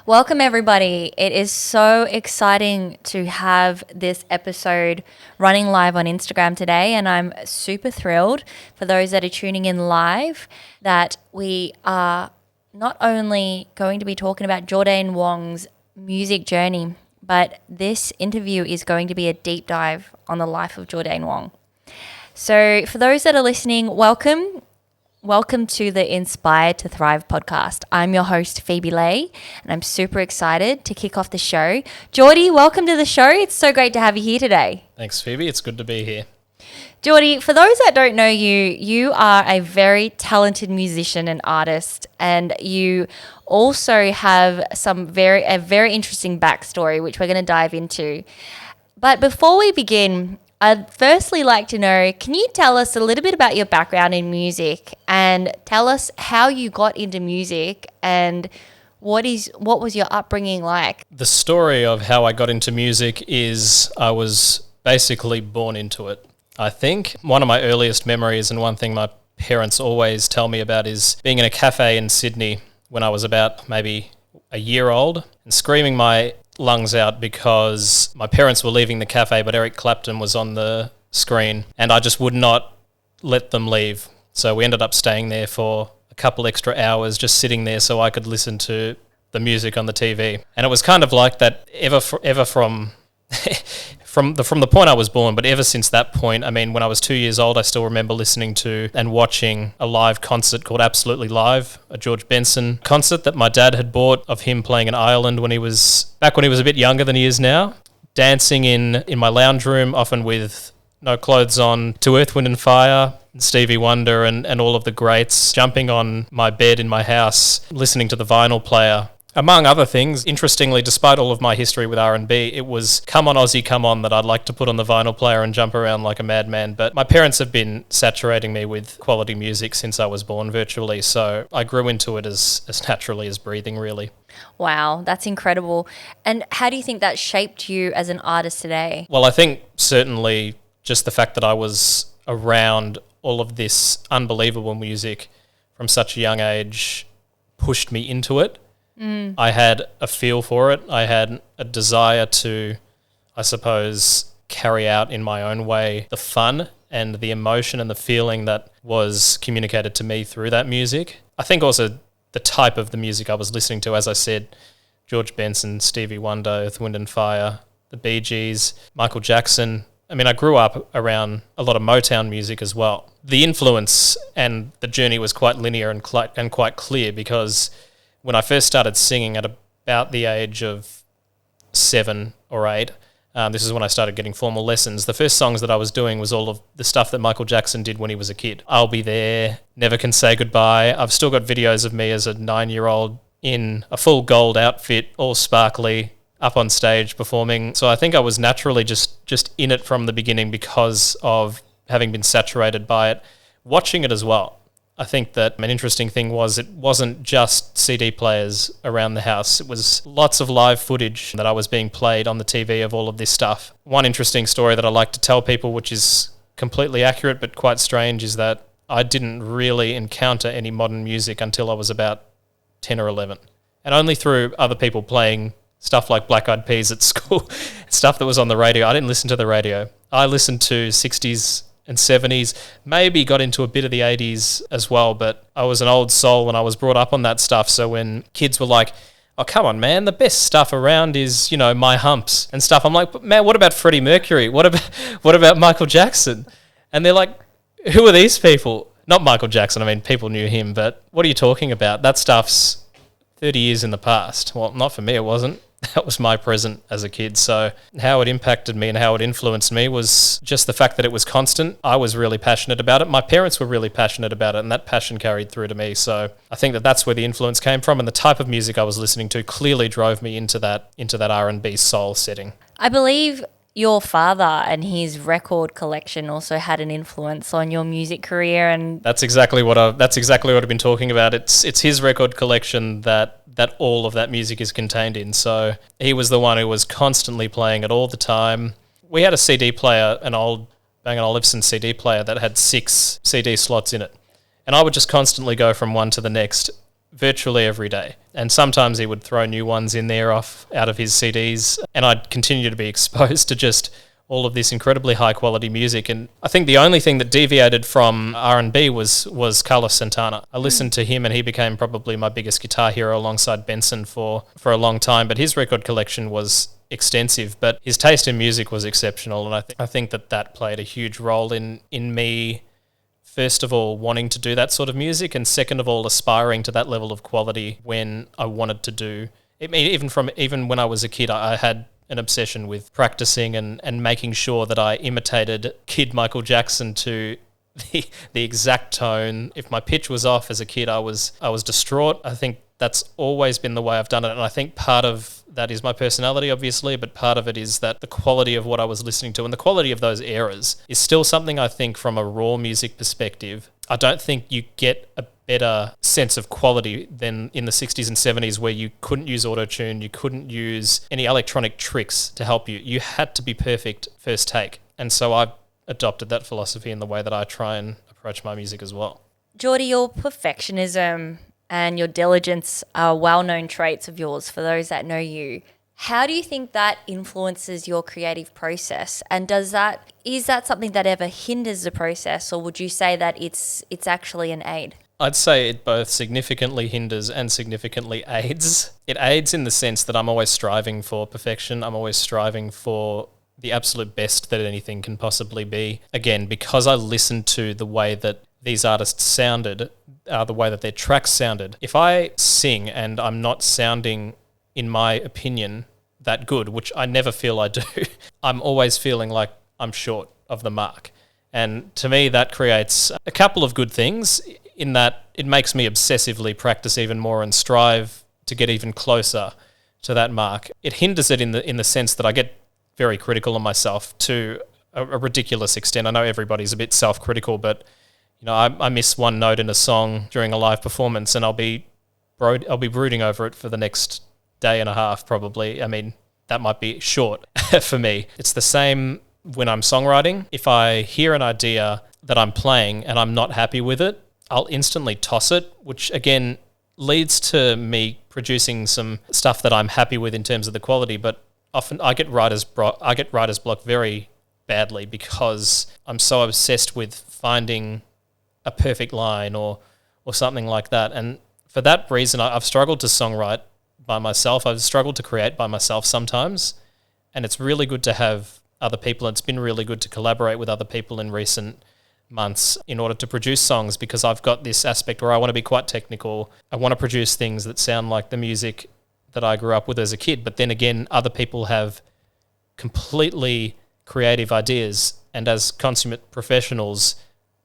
Welcome, everybody. It is so exciting to have this episode running live on Instagram today, and I'm super thrilled for those that are tuning in live that we are not only going to be talking about Jourdain Wong's music journey, but this interview is going to be a deep dive on the life of Jourdain Wong. So for those that are listening, welcome. Welcome to the Inspired to Thrive podcast. I'm your host, Phoebe Lay, and I'm super excited to kick off the show. Geordie, welcome to the show. It's so great to have you here today. Thanks, Phoebe. It's good to be here. Geordie, for those that don't know you, you are a very talented musician and artist, and you also have a very interesting backstory, which we're going to dive into. But before we begin, I'd firstly like to know, can you tell us a little bit about your background in music and tell us how you got into music and what was your upbringing like? The story of how I got into music is I was basically born into it. I think one of my earliest memories, and one thing my parents always tell me about, is being in a cafe in Sydney when I was about maybe a year old and screaming my lungs out because my parents were leaving the cafe, but Eric Clapton was on the screen and I just would not let them leave. So we ended up staying there for a couple extra hours, just sitting there so I could listen to the music on the TV. And it was kind of like that ever from from the point I was born, but ever since that point. I mean, when I was 2 years old, I still remember listening to and watching a live concert called Absolutely Live, a George Benson concert that my dad had bought of him playing in Ireland when he was a bit younger than he is now, dancing in my lounge room, often with no clothes on, to Earth, Wind and Fire, Stevie Wonder and all of the greats, jumping on my bed in my house, listening to the vinyl player. Among other things, interestingly, despite all of my history with R&B, it was Come On Aussie, Come On that I'd like to put on the vinyl player and jump around like a madman. But my parents have been saturating me with quality music since I was born, virtually, so I grew into it as naturally as breathing, really. Wow, that's incredible. And how do you think that shaped you as an artist today? Well, I think certainly just the fact that I was around all of this unbelievable music from such a young age pushed me into it. I had a feel for it. I had a desire to, I suppose, carry out in my own way the fun and the emotion and the feeling that was communicated to me through that music. I think also the type of the music I was listening to, as I said, George Benson, Stevie Wonder, Earth, Wind and Fire, the Bee Gees, Michael Jackson. I mean, I grew up around a lot of Motown music as well. The influence and the journey was quite linear and quite clear, because when I first started singing at about the age of 7 or 8, this is when I started getting formal lessons. The first songs that I was doing was all of the stuff that Michael Jackson did when he was a kid. I'll Be There, Never Can Say Goodbye. I've still got videos of me as a 9-year-old in a full gold outfit, all sparkly, up on stage performing. So I think I was naturally just in it from the beginning because of having been saturated by it, watching it as well. I think that an interesting thing was it wasn't just CD players around the house. It was lots of live footage that I was being played on the TV of all of this stuff. One interesting story that I like to tell people, which is completely accurate but quite strange, is that I didn't really encounter any modern music until I was about 10 or 11. And only through other people playing stuff like Black Eyed Peas at school, stuff that was on the radio. I didn't listen to the radio. I listened to 60s and 70s, maybe got into a bit of the 80s as well, but I was an old soul when I was brought up on that stuff. So when kids were like, oh, come on, man, the best stuff around is, My Humps and stuff. I'm like, but man, what about Freddie Mercury? What about Michael Jackson? And they're like, who are these people? Not Michael Jackson, I mean, people knew him, but what are you talking about? That stuff's 30 years in the past. Well, not for me, it wasn't. That was my present as a kid. So how it impacted me and how it influenced me was just the fact that it was constant. I was really passionate about it. My parents were really passionate about it, and that passion carried through to me. So I think that that's where the influence came from, and the type of music I was listening to clearly drove me into that R&B soul setting. I believe your father and his record collection also had an influence on your music career, and that's exactly what I've been talking about. It's his record collection that all of that music is contained in. So he was the one who was constantly playing it all the time. We had a CD player, an old Bang & Olufsen CD player that had 6 CD slots in it. And I would just constantly go from one to the next, virtually every day. And sometimes he would throw new ones in there out of his CDs, and I'd continue to be exposed to just all of this incredibly high quality music. And I think the only thing that deviated from R&B was Carlos Santana. I listened to him, and he became probably my biggest guitar hero alongside Benson for a long time. But his record collection was extensive, but his taste in music was exceptional. And I think that played a huge role in me, first of all, wanting to do that sort of music, and second of all, aspiring to that level of quality when I wanted to do it. Even when I was a kid, I had an obsession with practicing and making sure that I imitated Kid Michael Jackson to the exact tone. If my pitch was off as a kid, I was distraught. I think that's always been the way I've done it, and I think part of that is my personality, obviously, but part of it is that the quality of what I was listening to and the quality of those eras is still something I think from a raw music perspective. I don't think you get a better sense of quality than in the 60s and 70s, where you couldn't use auto-tune, you couldn't use any electronic tricks to help you. You had to be perfect first take. And so I've adopted that philosophy in the way that I try and approach my music as well. Geordie, your perfectionism and your diligence are well-known traits of yours for those that know you. How do you think that influences your creative process? And is that something that ever hinders the process, or would you say that it's actually an aid? I'd say it both significantly hinders and significantly aids. It aids in the sense that I'm always striving for perfection. I'm always striving for the absolute best that anything can possibly be. Again, because I listened to the way that these artists sounded, the way that their tracks sounded. If I sing and I'm not sounding, in my opinion, that good, which I never feel I do, I'm always feeling like I'm short of the mark. And to me, that creates a couple of good things in that it makes me obsessively practice even more and strive to get even closer to that mark. It hinders it in the sense that I get very critical of myself to a ridiculous extent. I know everybody's a bit self-critical, but I miss one note in a song during a live performance, and I'll be brooding over it for the next day and a half probably. I mean, that might be short for me. It's the same when I'm songwriting. If I hear an idea that I'm playing and I'm not happy with it, I'll instantly toss it, which again leads to me producing some stuff that I'm happy with in terms of the quality. But often I get writer's block very badly because I'm so obsessed with finding a perfect line or something like that. And for that reason, I've struggled to songwrite by myself. I've struggled to create by myself sometimes. And it's really good to have other people. It's been really good to collaborate with other people in recent months in order to produce songs, because I've got this aspect where I want to be quite technical. I want to produce things that sound like the music that I grew up with as a kid. But then again, other people have completely creative ideas. And as consummate professionals,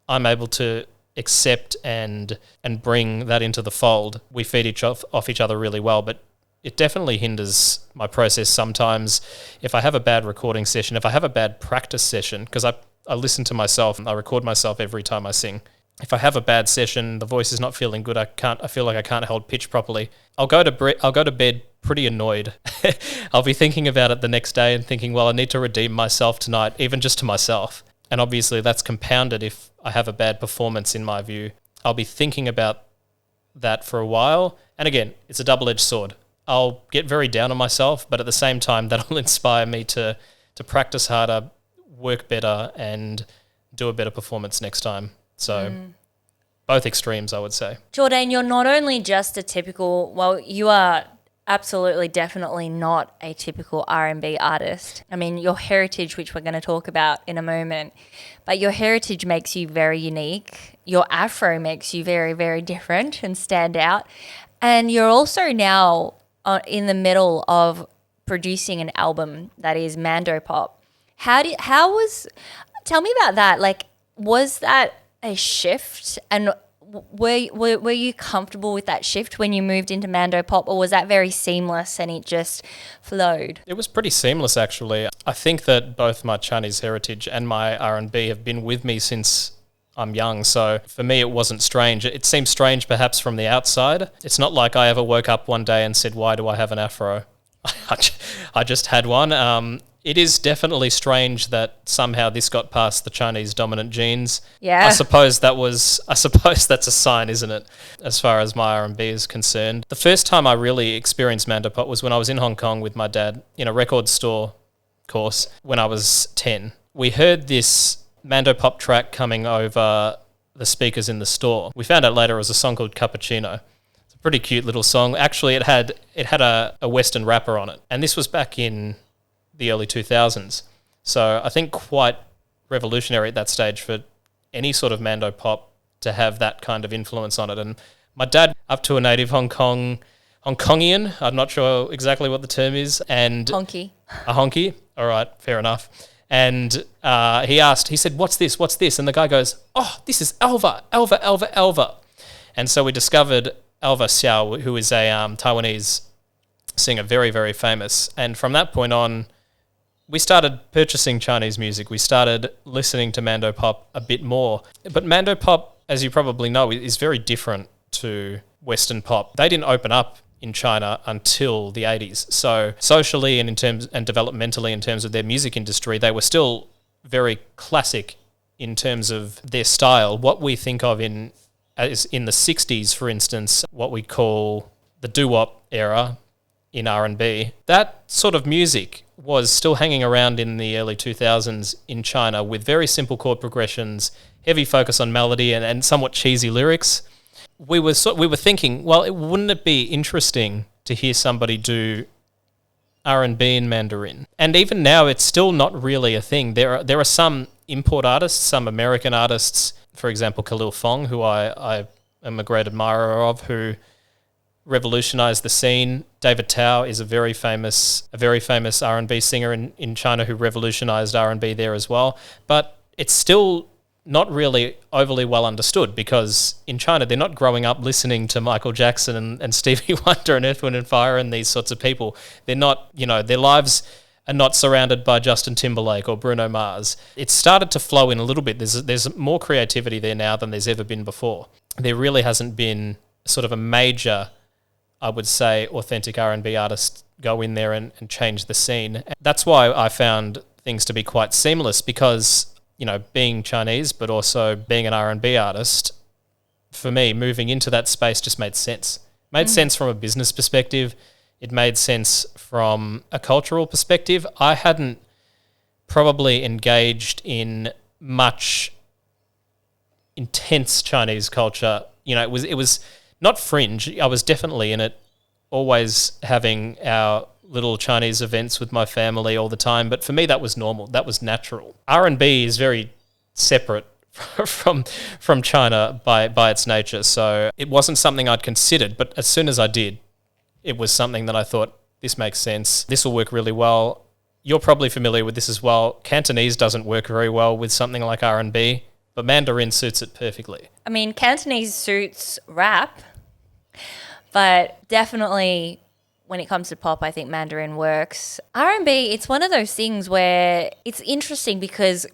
I'm able to accept and bring that into the fold. We feed off each other really well, but it definitely hinders my process sometimes. If I have a bad recording session, if I have a bad practice session, because I listen to myself and I record myself every time I sing. If I have a bad session, the voice is not feeling good, I feel like I can't hold pitch properly, I'll go to bed pretty annoyed. I'll be thinking about it the next day and thinking, well, I need to redeem myself tonight, even just to myself. And obviously that's compounded if I have a bad performance, in my view. I'll be thinking about that for a while. And again, it's a double-edged sword. I'll get very down on myself, but at the same time, that'll inspire me to practice harder, work better, and do a better performance next time. So both extremes, I would say. Jourdain, you're not only just you are absolutely, definitely not a typical R&B artist. I mean, your heritage, which we're going to talk about in a moment, but your heritage makes you very unique. Your afro makes you very, very different and stand out. And you're also now in the middle of producing an album that is Mando Pop. Tell me about that. Like, was that a shift, and were you comfortable with that shift when you moved into Mando Pop, or was that very seamless and it just flowed? It was pretty seamless, actually. I think that both my Chinese heritage and my R&B have been with me since I'm young, so for me it wasn't strange. It seemed strange perhaps from the outside. It's not like I ever woke up one day and said, why do I have an afro? I just had one. it is definitely strange that somehow this got past the Chinese dominant genes. Yeah. I suppose that's a sign, isn't it, as far as my R&B is concerned. The first time I really experienced Mandopop was when I was in Hong Kong with my dad in a record store course when I was 10. We heard this Mandopop track coming over the speakers in the store. We found out later it was a song called Cappuccino. It's a pretty cute little song. Actually, it had a Western rapper on it. And this was back in the early 2000s. So I think quite revolutionary at that stage for any sort of Mando pop to have that kind of influence on it. And my dad, up to a native Hong Kongian, I'm not sure exactly what the term is, and Honky. A honky. All right, fair enough. And he said, what's this? And the guy goes, oh, this is Alva. And so we discovered Alva Xiao, who is a Taiwanese singer, very, very famous. And from that point on, we started purchasing Chinese music. We started listening to Mando Pop a bit more. But Mando Pop, as you probably know, is very different to Western pop. They didn't open up in China until the 80s. So socially and developmentally in terms of their music industry, they were still very classic in terms of their style. What we think of in the 60s, for instance, what we call the doo-wop era in R&B, that sort of music was still hanging around in the early 2000s in China with very simple chord progressions, heavy focus on melody and somewhat cheesy lyrics. We were thinking, well, wouldn't it be interesting to hear somebody do R&B in Mandarin? And even now, it's still not really a thing. There are some import artists, some American artists, for example, Khalil Fong, who I am a great admirer of, who revolutionized the scene. David Tao is a very famous R&B singer in China who revolutionized R&B there as well. But it's still not really overly well understood because in China they're not growing up listening to Michael Jackson and Stevie Wonder and Earth, Wind and Fire and these sorts of people. They're not, their lives are not surrounded by Justin Timberlake or Bruno Mars. It's started to flow in a little bit. There's more creativity there now than there's ever been before. There really hasn't been sort of a major, I would say, authentic R&B artist go in there and change the scene. That's why I found things to be quite seamless because, being Chinese but also being an R&B artist, for me, moving into that space just made sense. Made sense from a business perspective. It made sense from a cultural perspective. I hadn't probably engaged in much intense Chinese culture. It was not fringe. I was definitely in it, always having our little Chinese events with my family all the time. But for me, that was normal. That was natural. R&B is very separate from China by its nature. So it wasn't something I'd considered. But as soon as I did, it was something that I thought, this makes sense. This will work really well. You're probably familiar with this as well. Cantonese doesn't work very well with something like R&B, but Mandarin suits it perfectly. I mean, Cantonese suits rap, but definitely when it comes to pop, I think Mandarin works. R&B, it's one of those things where it's interesting because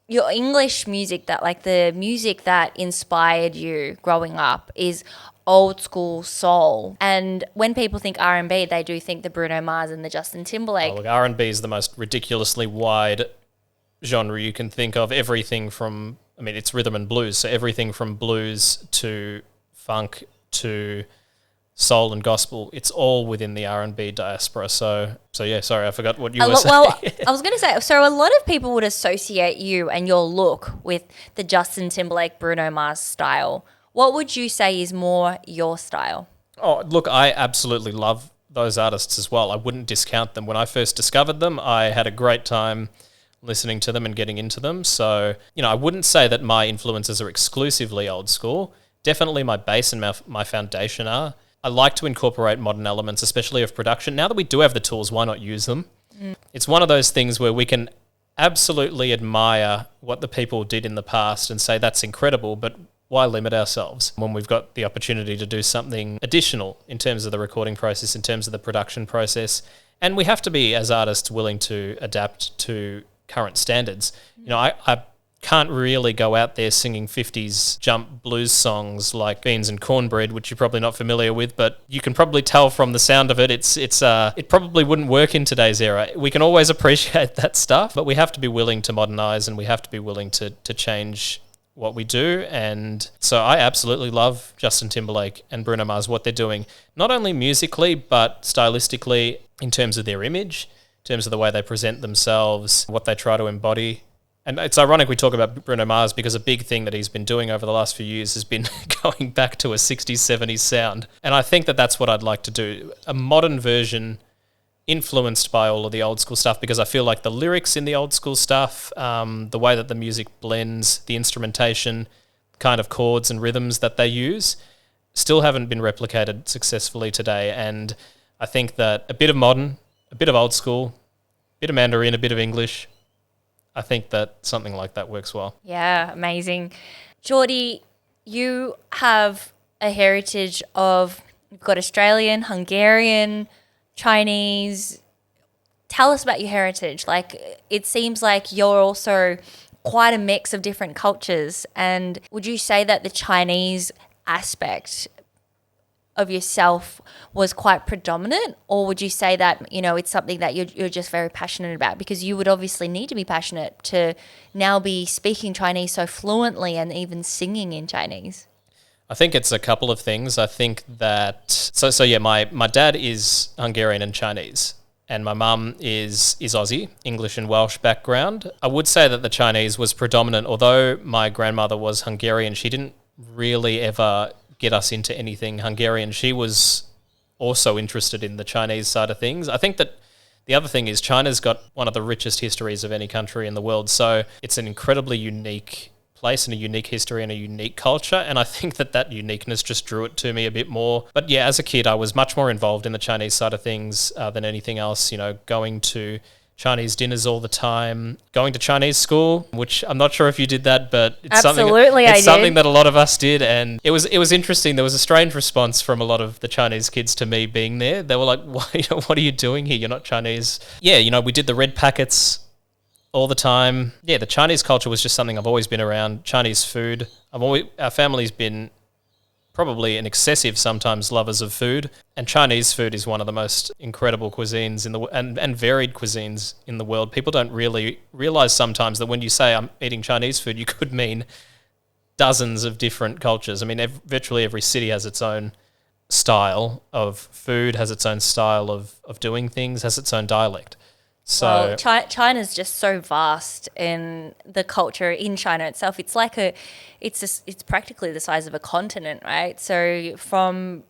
your English music, the music that inspired you growing up is old school soul. And when people think R&B, they do think the Bruno Mars and the Justin Timberlake. Oh, look, R&B is the most ridiculously wide genre you can think of. Everything from, it's rhythm and blues, so everything from blues to funk to soul and gospel, it's all within the R&B diaspora. So yeah, sorry, I forgot what you were saying. Well, I was going to say, so a lot of people would associate you and your look with the Justin Timberlake, Bruno Mars style. What would you say is more your style? Oh, look, I absolutely love those artists as well. I wouldn't discount them. When I first discovered them, I had a great time listening to them and getting into them. So, I wouldn't say that my influences are exclusively old school. Definitely my base and my foundation are. I like to incorporate modern elements, especially of production. Now that we do have the tools, why not use them? It's one of those things where we can absolutely admire what the people did in the past and say that's incredible, but why limit ourselves when we've got the opportunity to do something additional in terms of the recording process, in terms of the production process? And we have to be, as artists, willing to adapt to current standards. I can't really go out there singing 50s jump blues songs like Beans and Cornbread, which you're probably not familiar with, but you can probably tell from the sound of it, it probably wouldn't work in today's era. We can always appreciate that stuff, but we have to be willing to modernize, and we have to be willing to change what we do. And so I absolutely love Justin Timberlake and Bruno Mars, what they're doing, not only musically, but stylistically, in terms of their image, in terms of the way they present themselves, what they try to embody. And it's ironic we talk about Bruno Mars because a big thing that he's been doing over the last few years has been going back to a 60s, 70s sound. And I think that that's what I'd like to do, a modern version influenced by all of the old school stuff, because I feel like the lyrics in the old school stuff, the way that the music blends, the instrumentation, kind of chords and rhythms that they use, still haven't been replicated successfully today. And I think that a bit of modern, a bit of old school, a bit of Mandarin, a bit of English, I think that something like that works well. Yeah, amazing. Geordie, you have a heritage of, you've got Australian, Hungarian, Chinese. Tell us about your heritage. Like, it seems like you're also quite a mix of different cultures. And would you say that the Chinese aspect of yourself was quite predominant, or would you say that, you know, it's something that you're just very passionate about? Because you would obviously need to be passionate to now be speaking Chinese so fluently and even singing in Chinese. I think it's a couple of things. I think that so yeah, my dad is Hungarian and Chinese, and my mum is Aussie, English and Welsh background. I would say that the Chinese was predominant, although my grandmother was Hungarian. She didn't really ever get us into anything Hungarian. She was also interested in the Chinese side of things. I think that the other thing is China's got one of the richest histories of any country in the world, so it's an incredibly unique place and a unique history and a unique culture, and I think that uniqueness just drew it to me a bit more. But yeah, as a kid, I was much more involved in the Chinese side of things than anything else, you know, going to Chinese dinners all the time, going to Chinese school, which I'm not sure if you did that, but it's something that a lot of us did, and it was interesting. There was a strange response from a lot of the Chinese kids to me being there. They were like, what are you doing here? You're not Chinese. Yeah, you know, we did the red packets all the time. Yeah, the Chinese culture was just something I've always been around. Chinese food. Our family's been probably an excessive sometimes lovers of food, and Chinese food is one of the most incredible cuisines in the and varied cuisines in the world. People don't really realize sometimes that when you say I'm eating Chinese food, you could mean dozens of different cultures. I mean, virtually every city has its own style of food, has its own style of doing things, has its own dialect. So China's just so vast in the culture in China itself. It's like it's practically the size of a continent, right? So from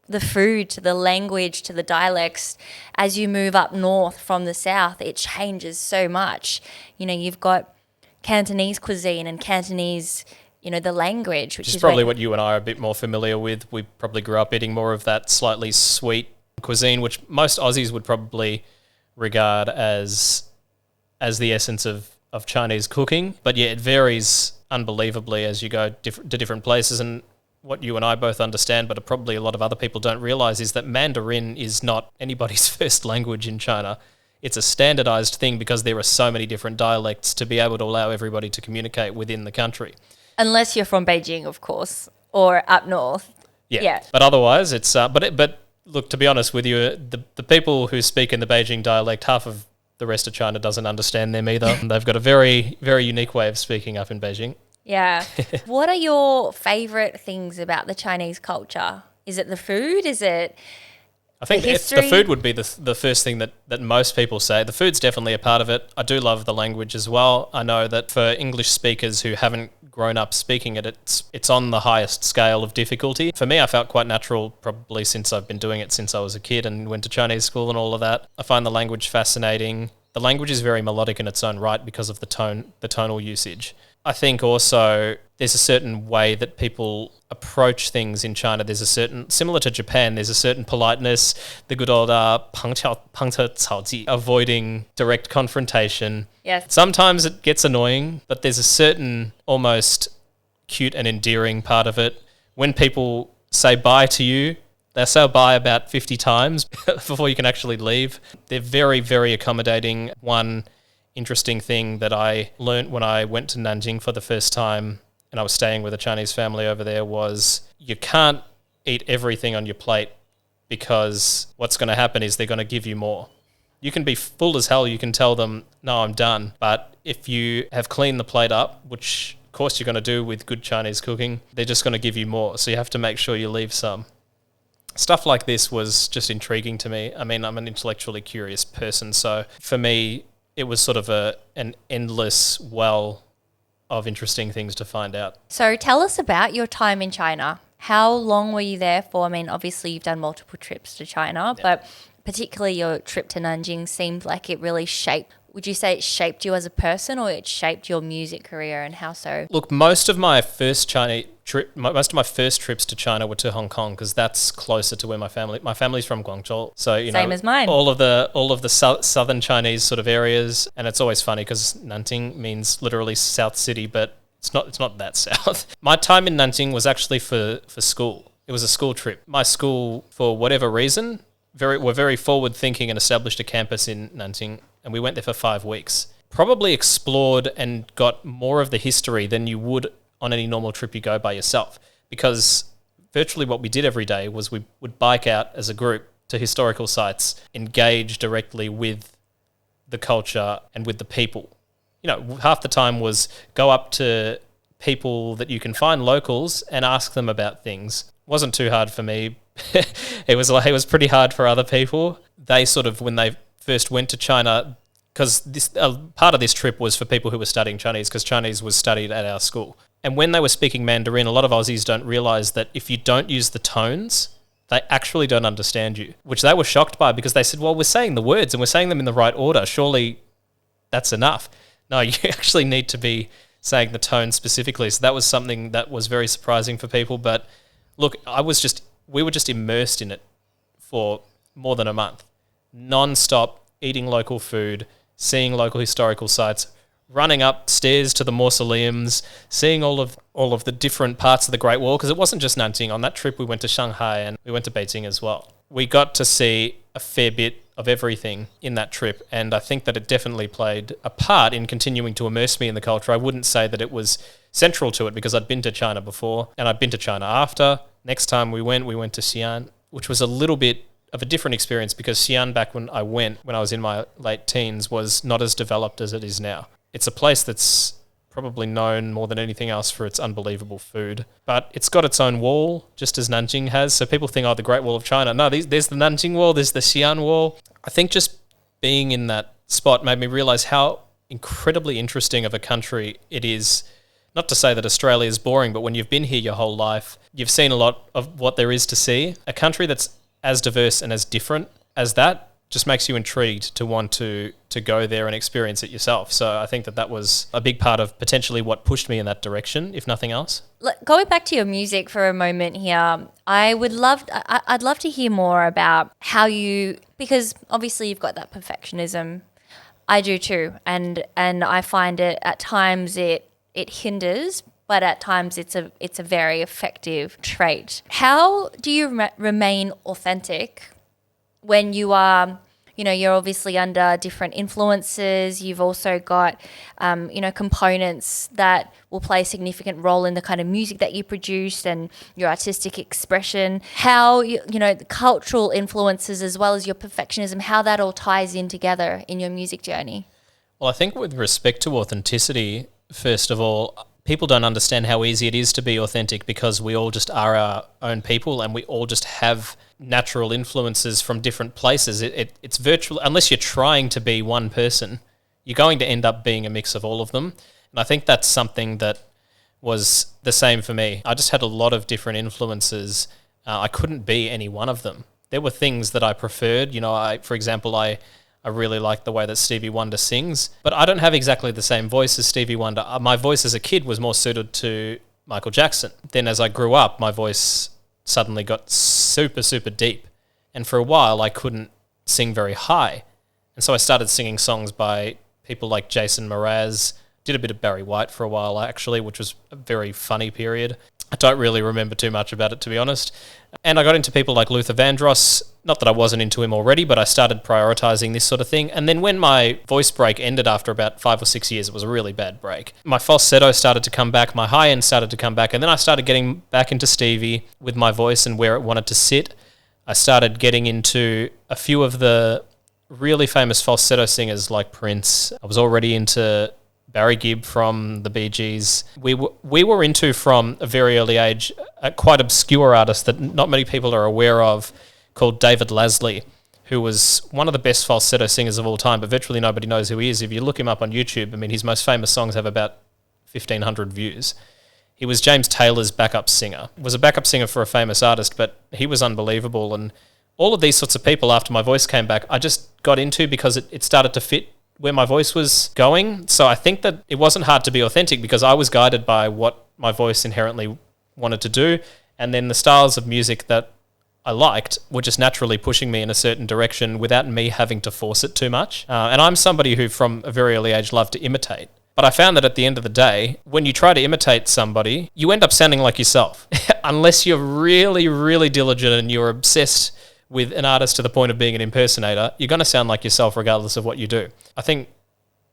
the food to the language to the dialects, as you move up north from the south, it changes so much. You know, you've got Cantonese cuisine and Cantonese, you know, the language, which is probably what you and I are a bit more familiar with. We probably grew up eating more of that slightly sweet cuisine, which most Aussies would probably regard as the essence of Chinese cooking. But yeah, it varies unbelievably as you go to different places. And what you and I both understand, but probably a lot of other people don't realize, is that Mandarin is not anybody's first language in China. It's a standardized thing because there are so many different dialects to be able to allow everybody to communicate within the country. Unless you're from Beijing, of course, or up north. Yeah. But otherwise, it's but look, to be honest with you, the people who speak in the Beijing dialect, half of the rest of China doesn't understand them either. They've got a very, very unique way of speaking up in Beijing. Yeah. What are your favourite things about the Chinese culture? Is it the food? Is it I think the food would be the first thing that most people say. The food's definitely a part of it. I do love the language as well. I know that for English speakers who haven't grown up speaking it, it's on the highest scale of difficulty. For me, I felt quite natural, probably since I've been doing it since I was a kid and went to Chinese school and all of that. I find the language fascinating. The language is very melodic in its own right because of the tonal usage. I think also there's a certain way that people approach things in China. There's a certain, similar to Japan, there's a certain politeness, the good old 旁侧草鸡, avoiding direct confrontation. Yes. Sometimes it gets annoying, but there's a certain almost cute and endearing part of it. When people say bye to you, they say bye about 50 times before you can actually leave. They're very, very accommodating. One interesting thing that I learned when I went to Nanjing for the first time and I was staying with a Chinese family over there was you can't eat everything on your plate because what's going to happen is they're going to give you more. You can be full as hell, you can tell them, no, I'm done. But if you have cleaned the plate up, which of course you're going to do with good Chinese cooking, they're just going to give you more. So you have to make sure you leave some. Stuff like this was just intriguing to me. I mean, I'm an intellectually curious person, so for me, it was sort of an endless well of interesting things to find out. So tell us about your time in China. How long were you there for? I mean, obviously you've done multiple trips to China, but particularly your trip to Nanjing seemed like it really shaped. Would you say it shaped you as a person, or it shaped your music career, and how so? Look, most of my first trips to China were to Hong Kong because that's closer to where my family's from Guangzhou. So, Same as mine. all of the southern Chinese sort of areas, and it's always funny because Nanjing means literally South City, but it's not that south. My time in Nanjing was actually for school. It was a school trip. My school, for whatever reason, were very forward thinking and established a campus in Nanjing, and we went there for 5 weeks. Probably explored and got more of the history than you would on any normal trip you go by yourself, because virtually what we did every day was we would bike out as a group to historical sites, engage directly with the culture and with the people. Half the time was go up to people that you can find locals and ask them about things. Wasn't too hard for me. It was pretty hard for other people. They sort of, when they first went to China, because part of this trip was for people who were studying Chinese, because Chinese was studied at our school. And when they were speaking Mandarin, a lot of Aussies don't realise that if you don't use the tones, they actually don't understand you, which they were shocked by, because they said, well, we're saying the words and we're saying them in the right order. Surely that's enough. No, you actually need to be saying the tone specifically. So that was something that was very surprising for people. But look, we were just immersed in it for more than a month, non-stop, eating local food, seeing local historical sites, running upstairs to the mausoleums, seeing all of the different parts of the Great Wall, because it wasn't just Nanjing. On that trip, we went to Shanghai and we went to Beijing as well. We got to see a fair bit of everything in that trip, and I think that it definitely played a part in continuing to immerse me in the culture. I wouldn't say that it was central to it, because I'd been to China before, and I'd been to China after. Next time we went to Xi'an, which was a little bit of a different experience, because Xi'an, back when I was in my late teens, was not as developed as it is now. It's a place that's probably known more than anything else for its unbelievable food, but it's got its own wall, just as Nanjing has. So people think, the Great Wall of China. No, there's the Nanjing Wall, there's the Xi'an Wall. I think just being in that spot made me realise how incredibly interesting of a country it is. Not to say that Australia is boring, but when you've been here your whole life, you've seen a lot of what there is to see. A country that's as diverse and as different as that just makes you intrigued to want to go there and experience it yourself. So I think that was a big part of potentially what pushed me in that direction, if nothing else. Going back to your music for a moment here, I'd love to hear more about how because obviously you've got that perfectionism. I do too, and I find it at times it hinders, but at times it's a very effective trait. How do you remain authentic when you are, you're obviously under different influences? You've also got, components that will play a significant role in the kind of music that you produce and your artistic expression. How, the cultural influences as well as your perfectionism, how that all ties in together in your music journey. Well, I think with respect to authenticity, first of all, people don't understand how easy it is to be authentic, because we all just are our own people and we all just have natural influences from different places. It's virtual, unless you're trying to be one person, you're going to end up being a mix of all of them. And I think that's something that was the same for me. I just had a lot of different influences. I couldn't be any one of them. There were things that I preferred. For example, I really like the way that Stevie Wonder sings, but I don't have exactly the same voice as Stevie Wonder. My voice as a kid was more suited to Michael Jackson. Then as I grew up, my voice suddenly got super, super deep. And for a while, I couldn't sing very high. And so I started singing songs by people like Jason Mraz, did a bit of Barry White for a while, actually, which was a very funny period. I don't really remember too much about it, to be honest. And I got into people like Luther Vandross. Not that I wasn't into him already, but I started prioritizing this sort of thing. And then when my voice break ended after about 5 or 6 years, it was a really bad break. My falsetto started to come back, my high end started to come back, and then I started getting back into Stevie with my voice and where it wanted to sit. I started getting into a few of the really famous falsetto singers like Prince. I was already into Barry Gibb from the Bee Gees. We were into, from a very early age, a quite obscure artist that not many people are aware of, called David Lasley, who was one of the best falsetto singers of all time, but virtually nobody knows who he is. If you look him up on YouTube, I mean, his most famous songs have about 1,500 views. He was James Taylor's backup singer. Was a backup singer for a famous artist, but he was unbelievable. And all of these sorts of people, after my voice came back, I just got into because it started to fit where my voice was going. So I think that it wasn't hard to be authentic because I was guided by what my voice inherently wanted to do. And then the styles of music that I liked were just naturally pushing me in a certain direction without me having to force it too much. And I'm somebody who from a very early age loved to imitate. But I found that at the end of the day, when you try to imitate somebody, you end up sounding like yourself. Unless you're really, really diligent and you're obsessed with an artist to the point of being an impersonator, you're going to sound like yourself regardless of what you do. I think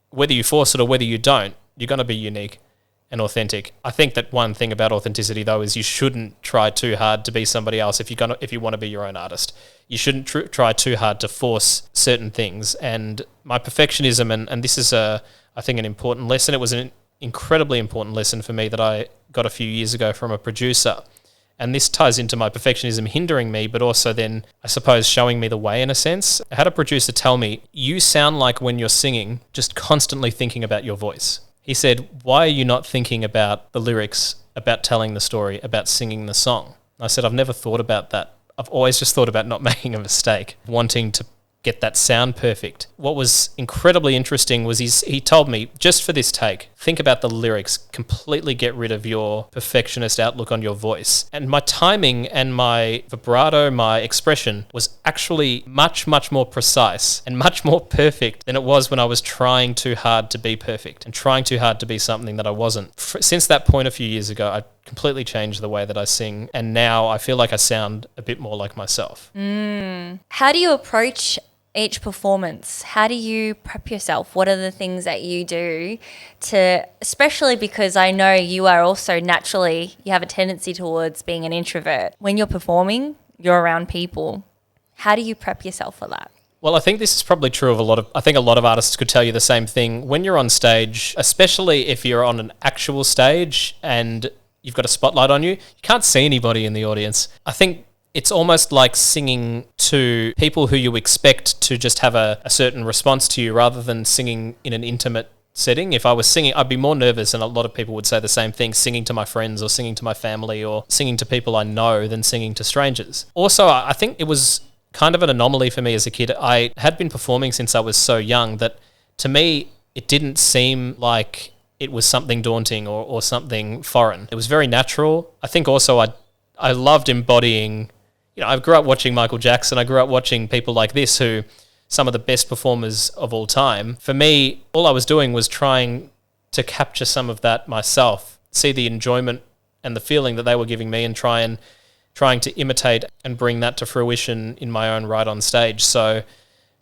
whether you force it or whether you don't, you're going to be unique and authentic. I think that one thing about authenticity, though, is you shouldn't try too hard to be somebody else if you want to be your own artist. You shouldn't try too hard to force certain things. And my perfectionism, and this is, I think, an important lesson. It was an incredibly important lesson for me that I got a few years ago from a producer. And this ties into my perfectionism hindering me, but also then, I suppose, showing me the way in a sense. I had a producer tell me, you sound like when you're singing, just constantly thinking about your voice. He said, why are you not thinking about the lyrics, about telling the story, about singing the song? I said, I've never thought about that. I've always just thought about not making a mistake, wanting to get that sound perfect. What was incredibly interesting was he told me, just for this take, think about the lyrics, completely get rid of your perfectionist outlook on your voice. And my timing and my vibrato, my expression was actually much, much more precise and much more perfect than it was when I was trying too hard to be perfect and trying too hard to be something that I wasn't. Since that point a few years ago, I completely changed the way that I sing, and now I feel like I sound a bit more like myself. How do you approach each performance? How do you prep yourself? What are the things that you do to, especially because I know you are also naturally, you have a tendency towards being an introvert. When you're performing, you're around people. How do you prep yourself for that? Well, I think this is probably true of I think a lot of artists could tell you the same thing. When you're on stage, especially if you're on an actual stage and you've got a spotlight on you, you can't see anybody in the audience. I think it's almost like singing to people who you expect to just have a certain response to you rather than singing in an intimate setting. If I was singing, I'd be more nervous, and a lot of people would say the same thing, singing to my friends or singing to my family or singing to people I know than singing to strangers. Also, I think it was kind of an anomaly for me as a kid. I had been performing since I was so young that to me, it didn't seem like it was something daunting or something foreign. It was very natural. I think also I loved embodying, I grew up watching Michael Jackson. I grew up watching people like this who, some of the best performers of all time. For me, all I was doing was trying to capture some of that myself, see the enjoyment and the feeling that they were giving me and trying to imitate and bring that to fruition in my own right on stage. So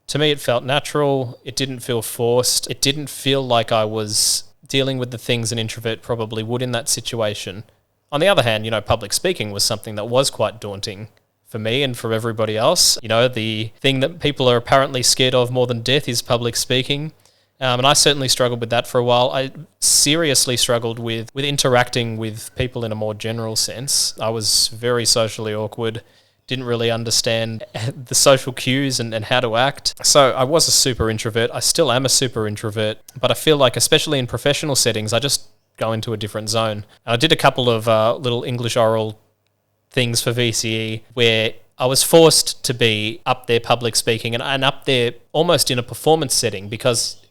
to me, it felt natural. It didn't feel forced. It didn't feel like I was dealing with the things an introvert probably would in that situation. On the other hand, public speaking was something that was quite daunting for me and for everybody else. The thing that people are apparently scared of more than death is public speaking. And I certainly struggled with that for a while. I seriously struggled with interacting with people in a more general sense. I was very socially awkward, didn't really understand the social cues and how to act. So I was a super introvert. I still am a super introvert, but I feel like, especially in professional settings, I just go into a different zone. And I did a couple of little English oral things for VCE where I was forced to be up there public speaking and up there almost in a performance setting, because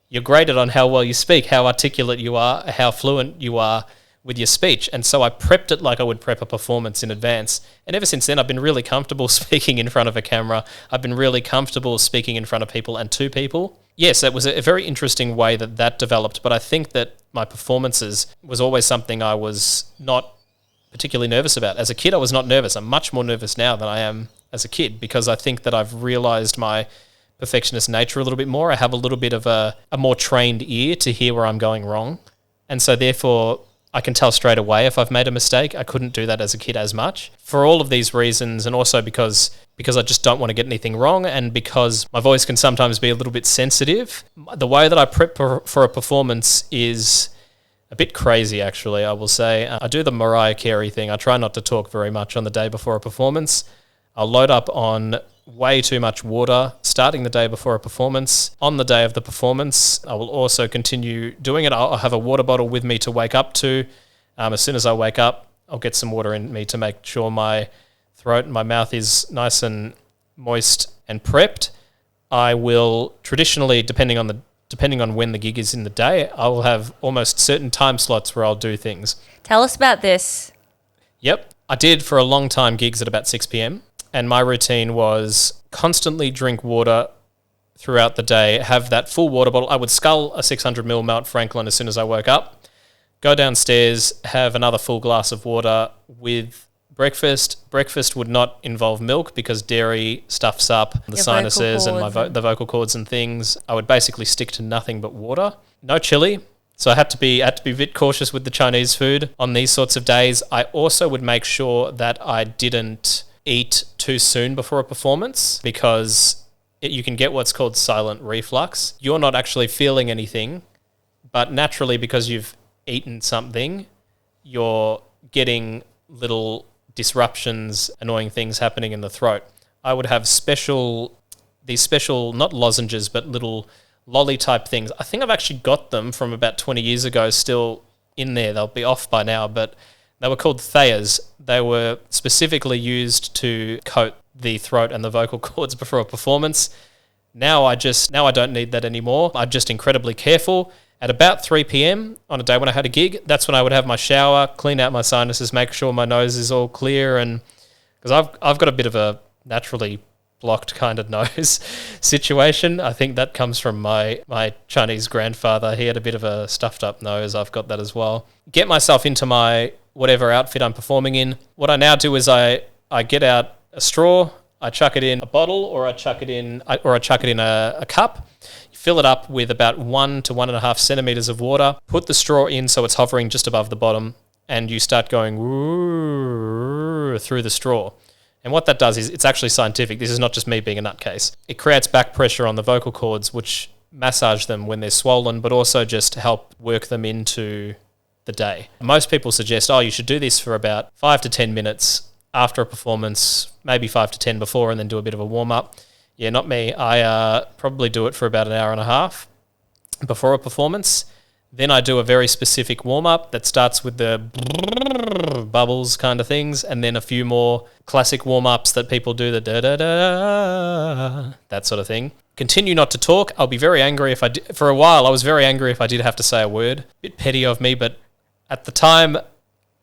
you're graded on how well you speak, how articulate you are, how fluent you are with your speech. And so I prepped it like I would prep a performance in advance. And ever since then, I've been really comfortable speaking in front of a camera. I've been really comfortable speaking in front of people and to people. Yes, it was a very interesting way that developed, but I think that my performances was always something I was not particularly nervous about. As a kid, I was not nervous. I'm much more nervous now than I am as a kid because I think that I've realised my perfectionist nature a little bit more. I have a little bit of a more trained ear to hear where I'm going wrong. And so therefore, I can tell straight away if I've made a mistake. I couldn't do that as a kid as much. For all of these reasons, and also because I just don't want to get anything wrong, and because my voice can sometimes be a little bit sensitive, the way that I prep for a performance is a bit crazy, actually, I will say. I do the Mariah Carey thing. I try not to talk very much on the day before a performance. I'll load up on way too much water starting the day before a performance. On the day of the performance, I will also continue doing it. I'll have a water bottle with me to wake up to. As soon as I wake up, I'll get some water in me to make sure my throat and my mouth is nice and moist and prepped. I will traditionally, depending on when the gig is in the day, I will have almost certain time slots where I'll do things. Tell us about this. Yep. I did for a long time gigs at about 6 p.m. and my routine was constantly drink water throughout the day, have that full water bottle. I would scull a 600ml Mount Franklin as soon as I woke up, go downstairs, have another full glass of water with breakfast. Breakfast would not involve milk because dairy stuffs up the sinuses and the vocal cords and things. I would basically stick to nothing but water. No chili. So I had to be a bit cautious with the Chinese food on these sorts of days. I also would make sure that I didn't eat too soon before a performance because you can get what's called silent reflux. You're not actually feeling anything, but naturally because you've eaten something, you're getting little disruptions, annoying things happening in the throat. I would have these special, not lozenges, but little lolly type things. I think I've actually got them from about 20 years ago still in there. They'll be off by now, but they were called Thayers. They were specifically used to coat the throat and the vocal cords before a performance. Now I don't need that anymore. I'm just incredibly careful. At about 3 p.m. on a day when I had a gig, that's when I would have my shower, clean out my sinuses, make sure my nose is all clear, and because I've got a bit of a naturally blocked kind of nose situation. I think that comes from my Chinese grandfather. He had a bit of a stuffed up nose. I've got that as well. Get myself into my whatever outfit I'm performing in. What I now do is I get out a straw, I chuck it in a bottle, or I chuck it in a cup. Fill it up with about 1 to 1.5 centimeters of water. Put the straw in so it's hovering just above the bottom, and you start going through the straw. And what that does is, it's actually scientific. This is not just me being a nutcase. It creates back pressure on the vocal cords, which massage them when they're swollen, but also just help work them into the day. Most people suggest, you should do this for about 5 to 10 minutes after a performance, maybe 5 to 10 before, and then do a bit of a warm-up. Yeah, not me. I probably do it for about an hour and a half before a performance. Then I do a very specific warm-up that starts with the bubbles kind of things, and then a few more classic warm-ups that people do, the da-da-da, that sort of thing. Continue not to talk. I'll be very angry if for a while, I was very angry if I did have to say a word. A bit petty of me, but at the time,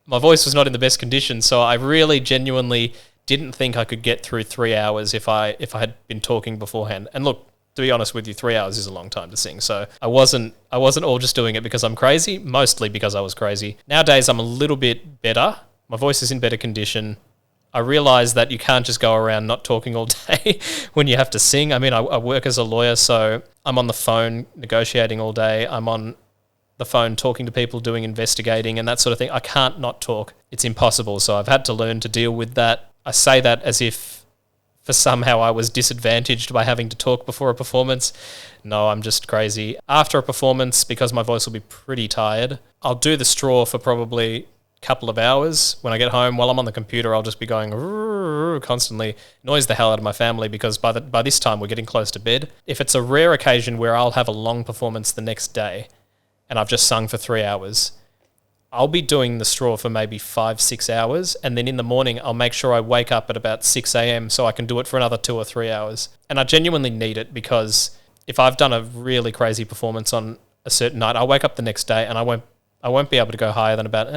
my voice was not in the best condition, so I really genuinely didn't think I could get through 3 hours if I had been talking beforehand. And look, to be honest with you, 3 hours is a long time to sing. So I wasn't all just doing it because I'm crazy, mostly because I was crazy. Nowadays, I'm a little bit better. My voice is in better condition. I realize that you can't just go around not talking all day when you have to sing. I mean, I work as a lawyer, so I'm on the phone negotiating all day. I'm on the phone talking to people, doing investigating and that sort of thing. I can't not talk. It's impossible. So I've had to learn to deal with that. I say that as if for somehow I was disadvantaged by having to talk before a performance. No, I'm just crazy. After a performance, because my voice will be pretty tired, I'll do the straw for probably a couple of hours. When I get home, while I'm on the computer, I'll just be going constantly, annoys the hell out of my family because by this time we're getting close to bed. If it's a rare occasion where I'll have a long performance the next day and I've just sung for 3 hours, I'll be doing the straw for maybe 5-6 hours, and then in the morning I'll make sure I wake up at about 6 a.m. so I can do it for another 2 or 3 hours. And I genuinely need it because if I've done a really crazy performance on a certain night, I'll wake up the next day and I won't be able to go higher than about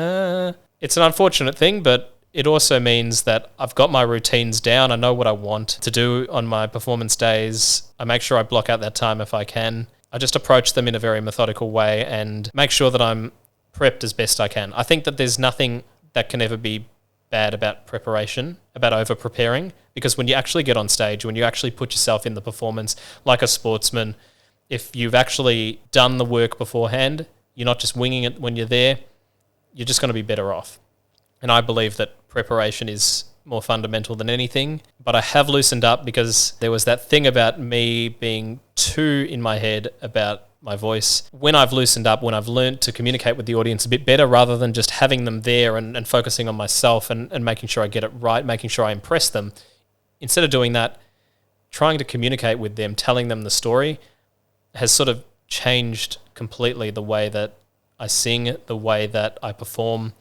It's an unfortunate thing, but it also means that I've got my routines down. I know what I want to do on my performance days. I make sure I block out that time if I can. I just approach them in a very methodical way and make sure that I'm prepped as best I can. I think that there's nothing that can ever be bad about preparation, about over-preparing, because when you actually get on stage, when you actually put yourself in the performance like a sportsman, if you've actually done the work beforehand, you're not just winging it when you're there, you're just going to be better off. And I believe that preparation is more fundamental than anything. But I have loosened up because there was that thing about me being too in my head about my voice. When I've loosened up, when I've learned to communicate with the audience a bit better rather than just having them there and focusing on myself and making sure I get it right, making sure I impress them, instead of doing that, trying to communicate with them, telling them the story has sort of changed completely the way that I sing, the way that I perform,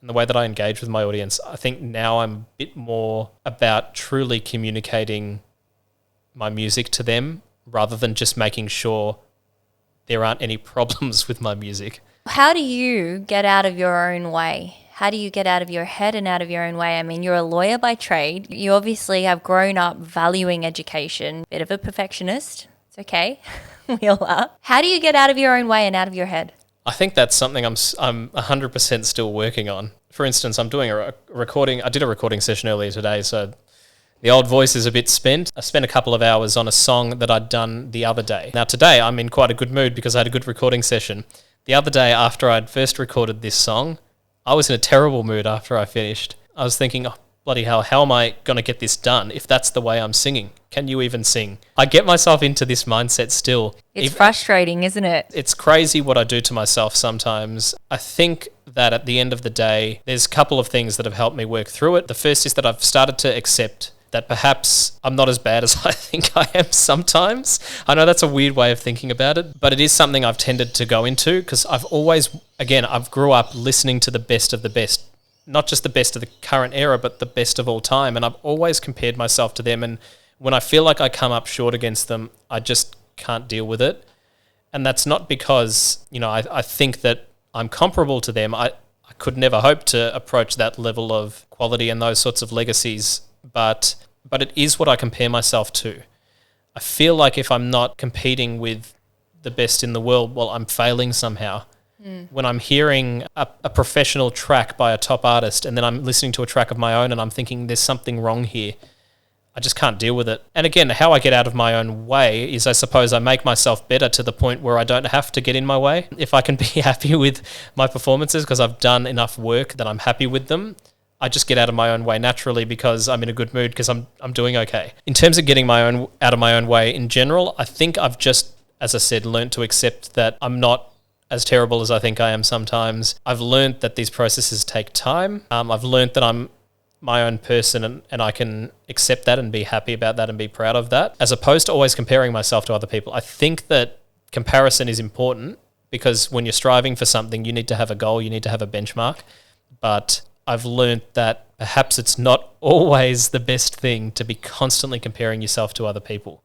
and the way that I engage with my audience. I think now I'm a bit more about truly communicating my music to them rather than just making sure there aren't any problems with my music. How do you get out of your own way? How do you get out of your head and out of your own way? I mean, you're a lawyer by trade. You obviously have grown up valuing education. Bit of a perfectionist. It's okay. We all are. How do you get out of your own way and out of your head? I think that's something I'm 100% still working on. For instance, I'm doing a recording. I did a recording session earlier today, so the old voice is a bit spent. I spent a couple of hours on a song that I'd done the other day. Now today I'm in quite a good mood because I had a good recording session. The other day after I'd first recorded this song, I was in a terrible mood after I finished. I was thinking, oh, bloody hell, how am I going to get this done if that's the way I'm singing? Can you even sing? I get myself into this mindset still. It's frustrating, isn't it? It's crazy what I do to myself sometimes. I think that at the end of the day, there's a couple of things that have helped me work through it. The first is that I've started to accept that perhaps I'm not as bad as I think I am sometimes. I know that's a weird way of thinking about it, but it is something I've tended to go into because I've grew up listening to the best of the best, not just the best of the current era, but the best of all time. And I've always compared myself to them. And when I feel like I come up short against them, I just can't deal with it. And that's not because, I think that I'm comparable to them. I could never hope to approach that level of quality and those sorts of legacies, but it is what I compare myself to. I feel like if I'm not competing with the best in the world, well, I'm failing somehow. When I'm hearing a professional track by a top artist and then I'm listening to a track of my own and I'm thinking there's something wrong here, I just can't deal with it. And again, how I get out of my own way is I suppose I make myself better to the point where I don't have to get in my way. If I can be happy with my performances because I've done enough work that I'm happy with them, I just get out of my own way naturally because I'm in a good mood because I'm doing okay. In terms of getting out of my own way in general, I think I've just, as I said, learned to accept that I'm not as terrible as I think I am sometimes. I've learned that these processes take time. I've learned that I'm my own person and I can accept that and be happy about that and be proud of that, as opposed to always comparing myself to other people. I think that comparison is important because when you're striving for something, you need to have a goal, you need to have a benchmark. But I've learned that perhaps it's not always the best thing to be constantly comparing yourself to other people.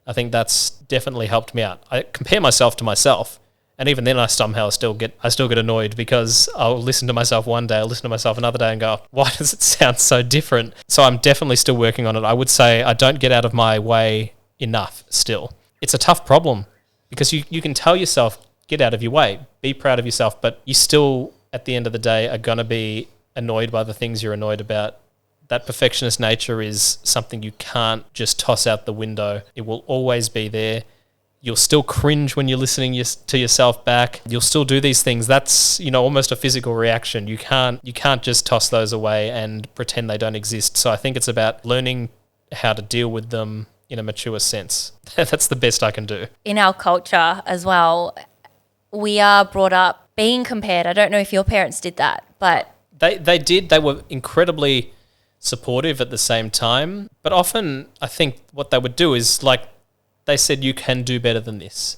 I think that's definitely helped me out. I compare myself to myself, and even then I still get annoyed because I'll listen to myself one day, I'll listen to myself another day and go, why does it sound so different? So I'm definitely still working on it. I would say I don't get out of my way enough still. It's a tough problem because you can tell yourself, get out of your way, be proud of yourself, but you still, at the end of the day, are going to be annoyed by the things you're annoyed about. That perfectionist nature is something you can't just toss out the window. It will always be there. You'll still cringe when you're listening to yourself back. You'll still do these things. That's, almost a physical reaction. You can't just toss those away and pretend they don't exist. So I think it's about learning how to deal with them in a mature sense. That's the best I can do. In our culture as well, we are brought up being compared. I don't know if your parents did that, but They did. They were incredibly supportive at the same time. But often I think what they would do is they said, you can do better than this.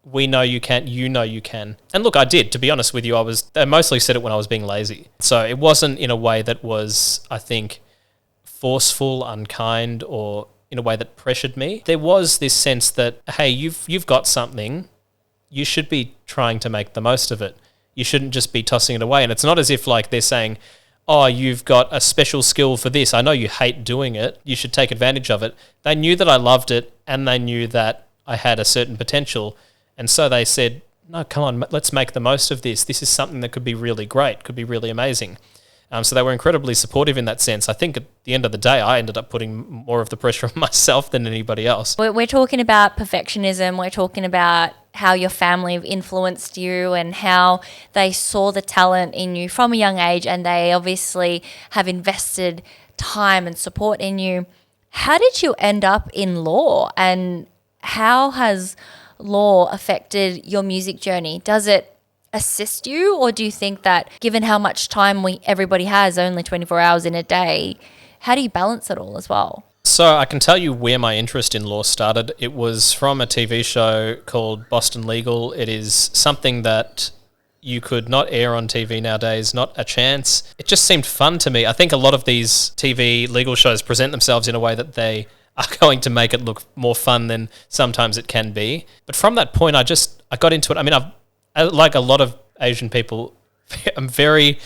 We know you can. You know you can. And look, I did. To be honest with you, they mostly said it when I was being lazy. So it wasn't in a way that was, I think, forceful, unkind, or in a way that pressured me. There was this sense that, hey, you've got something. You should be trying to make the most of it. You shouldn't just be tossing it away. And it's not as if they're saying, oh, you've got a special skill for this. I know you hate doing it. You should take advantage of it. They knew that I loved it and they knew that I had a certain potential. And so they said, no, come on, let's make the most of this. This is something that could be really great, could be really amazing. So they were incredibly supportive in that sense. I think at the end of the day, I ended up putting more of the pressure on myself than anybody else. We're talking about perfectionism. We're talking about how your family have influenced you and how they saw the talent in you from a young age, and they obviously have invested time and support in you. How did you end up in law, and how has law affected your music journey? Does it assist you, or do you think that given how much time everybody has, only 24 hours in a day, how do you balance it all as well? So I can tell you where my interest in law started. It was from a TV show called Boston Legal. It is something that you could not air on TV nowadays, not a chance. It just seemed fun to me. I think a lot of these TV legal shows present themselves in a way that they are going to make it look more fun than sometimes it can be. But from that point, I got into it. I mean, like a lot of Asian people, I'm very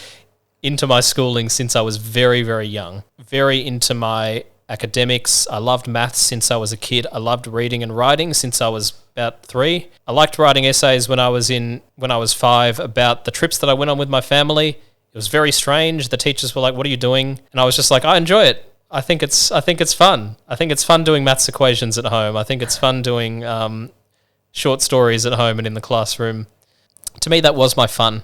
into my schooling since I was very, very young. Very into my academics. I loved maths since I was a kid. I loved reading and writing since I was about 3. I liked writing essays when I was 5 about the trips that I went on with my family. It was very strange. The teachers were like, "What are you doing?" And I was just like, "I enjoy it. I think it's fun. I think it's fun doing maths equations at home. I think it's fun doing short stories at home and in the classroom." To me, that was my fun.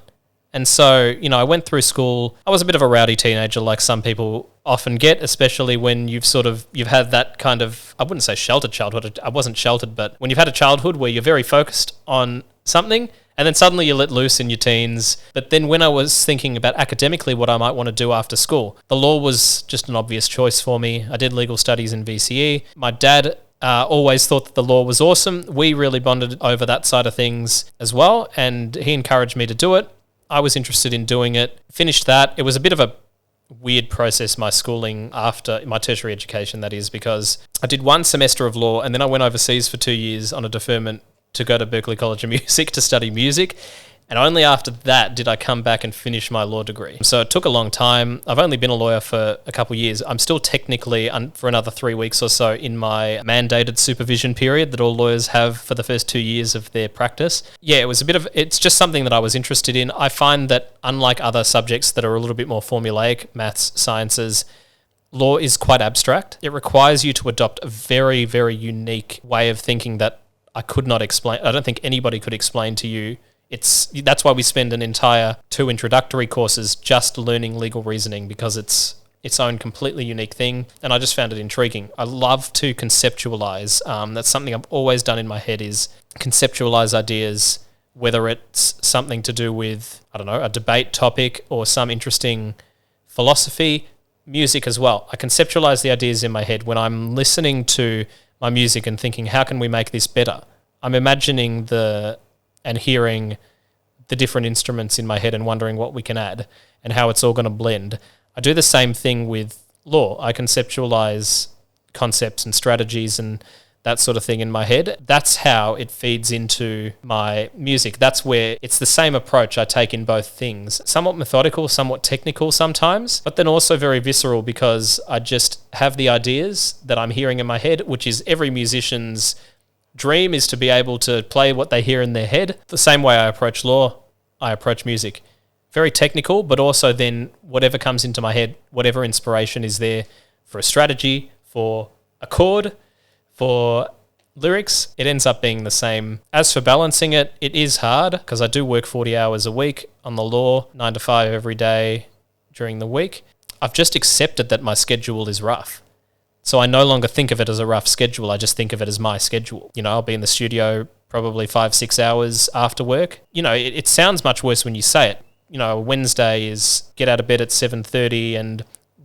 And so, I went through school. I was a bit of a rowdy teenager, like some people often get, especially when you've had that kind of, I wouldn't say sheltered childhood. I wasn't sheltered, but when you've had a childhood where you're very focused on something, and then suddenly you're let loose in your teens. But then when I was thinking about academically what I might want to do after school, the law was just an obvious choice for me. I did legal studies in VCE. My dad always thought that the law was awesome. We really bonded over that side of things as well, and he encouraged me to do it. I was interested in doing it. Finished that. It was a bit of a weird process, my schooling after my tertiary education, that is, because I did 1 semester of law and then I went overseas for 2 years on a deferment to go to Berklee College of Music to study music. And only after that did I come back and finish my law degree. So it took a long time. I've only been a lawyer for a couple of years. I'm still technically, for another 3 weeks or so, in my mandated supervision period that all lawyers have for the first 2 years of their practice. Yeah, it's just something that I was interested in. I find that unlike other subjects that are a little bit more formulaic, maths, sciences, law is quite abstract. It requires you to adopt a very, very unique way of thinking that I could not explain. I don't think anybody could explain to you. That's why we spend an entire 2 introductory courses just learning legal reasoning, because it's its own completely unique thing, and I just found it intriguing. I love to conceptualize. That's something I've always done in my head, is conceptualize ideas, whether it's something to do with, I don't know, a debate topic or some interesting philosophy, music as well. I conceptualize the ideas in my head when I'm listening to my music and thinking, how can we make this better? I'm imagining and hearing the different instruments in my head and wondering what we can add and how it's all going to blend. I do the same thing with law. I conceptualize concepts and strategies and that sort of thing in my head. That's how it feeds into my music. That's where it's the same approach I take in both things. Somewhat methodical, somewhat technical sometimes, but then also very visceral, because I just have the ideas that I'm hearing in my head, which is every musician's dream, is to be able to play what they hear in their head. The same way I approach law, I approach music. Very technical, but also then whatever comes into my head, whatever inspiration is there for a strategy, for a chord, for lyrics, it ends up being the same. As for balancing it, it is hard because I do work 40 hours a week on the law, 9 to 5 every day during the week. I've just accepted that my schedule is rough. So I no longer think of it as a rough schedule. I just think of it as my schedule. I'll be in the studio probably 5-6 hours after work. It sounds much worse when you say it. Wednesday is get out of bed at 7:30 and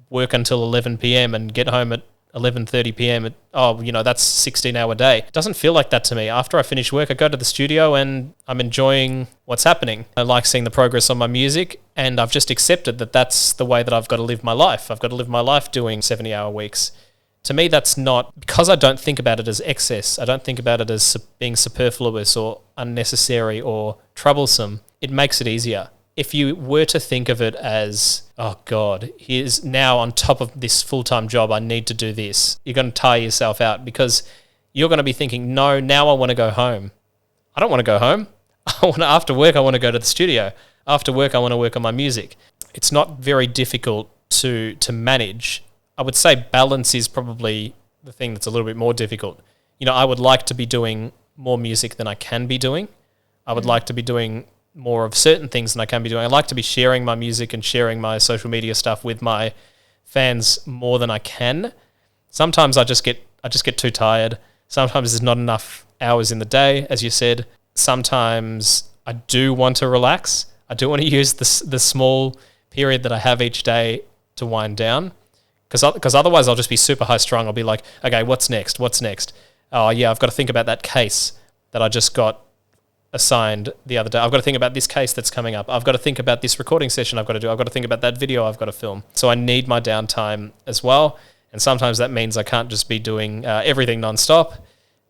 work until 11 p.m. and get home at 11:30 p.m. That's a 16-hour day. It doesn't feel like that to me. After I finish work, I go to the studio and I'm enjoying what's happening. I like seeing the progress on my music, and I've just accepted that that's the way that I've got to live my life. I've got to live my life doing 70-hour weeks. To me, that's not, because I don't think about it as excess. I don't think about it as being superfluous or unnecessary or troublesome. It makes it easier. If you were to think of it as, oh God, here's now on top of this full-time job, I need to do this, you're going to tire yourself out, because you're going to be thinking, no, now I want to go home. I don't want to go home. After work, I want to go to the studio. After work, I want to work on my music. it's not very difficult to manage. I would say balance is probably the thing that's a little bit more difficult. I would like to be doing more music than I can be doing. I would like to be doing more of certain things than I can be doing. I like to be sharing my music and sharing my social media stuff with my fans more than I can. Sometimes I just get too tired. Sometimes there's not enough hours in the day, as you said. Sometimes I do want to relax. I do want to use the small period that I have each day to wind down, because otherwise I'll just be super high strung. I'll be like, okay, what's next? Oh yeah, I've got to think about that case that I just got assigned the other day. I've got to think about this case that's coming up. I've got to think about this recording session I've got to do. I've got to think about that video I've got to film. So I need my downtime as well. And sometimes that means I can't just be doing everything nonstop.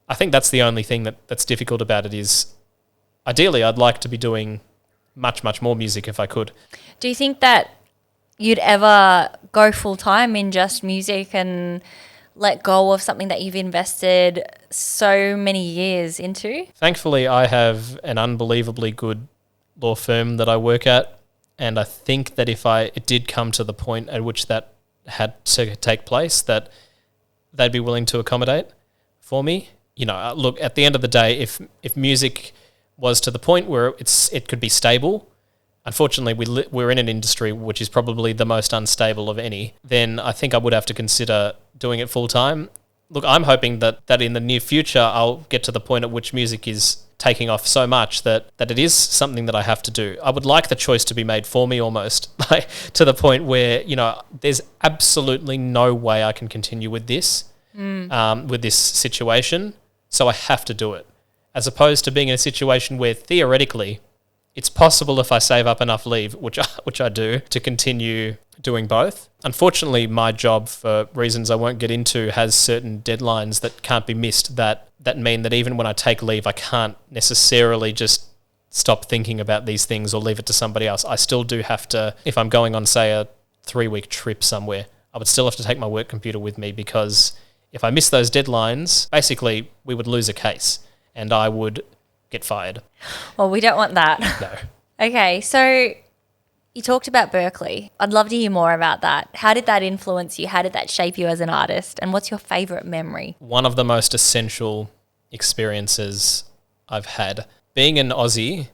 I think that's the only thing that's difficult about it is, ideally, I'd like to be doing much, much more music if I could. Do you think that you'd ever go full time in just music and let go of something that you've invested so many years into? Thankfully, I have an unbelievably good law firm that I work at, and I think that if it did come to the point at which that had to take place, that they'd be willing to accommodate for me. Look, at the end of the day, if music was to the point where it could be stable, unfortunately we're in an industry which is probably the most unstable of any, then I think I would have to consider doing it full time. Look, I'm hoping that in the near future I'll get to the point at which music is taking off so much that it is something that I have to do. I would like the choice to be made for me almost, like to the point where, there's absolutely no way I can continue with this, with this situation. So I have to do it, as opposed to being in a situation where theoretically it's possible if I save up enough leave, which I do, to continue doing both. Unfortunately, my job, for reasons I won't get into, has certain deadlines that can't be missed that mean that even when I take leave, I can't necessarily just stop thinking about these things or leave it to somebody else. I still do have to, if I'm going on, say, a 3-week trip somewhere, I would still have to take my work computer with me, because if I miss those deadlines, basically we would lose a case and I would get fired. Well, we don't want that. No. Okay, so you talked about Berkeley. I'd love to hear more about that. How did that influence you? How did that shape you as an artist? And what's your favourite memory? One of the most essential experiences I've had. Being an Aussie,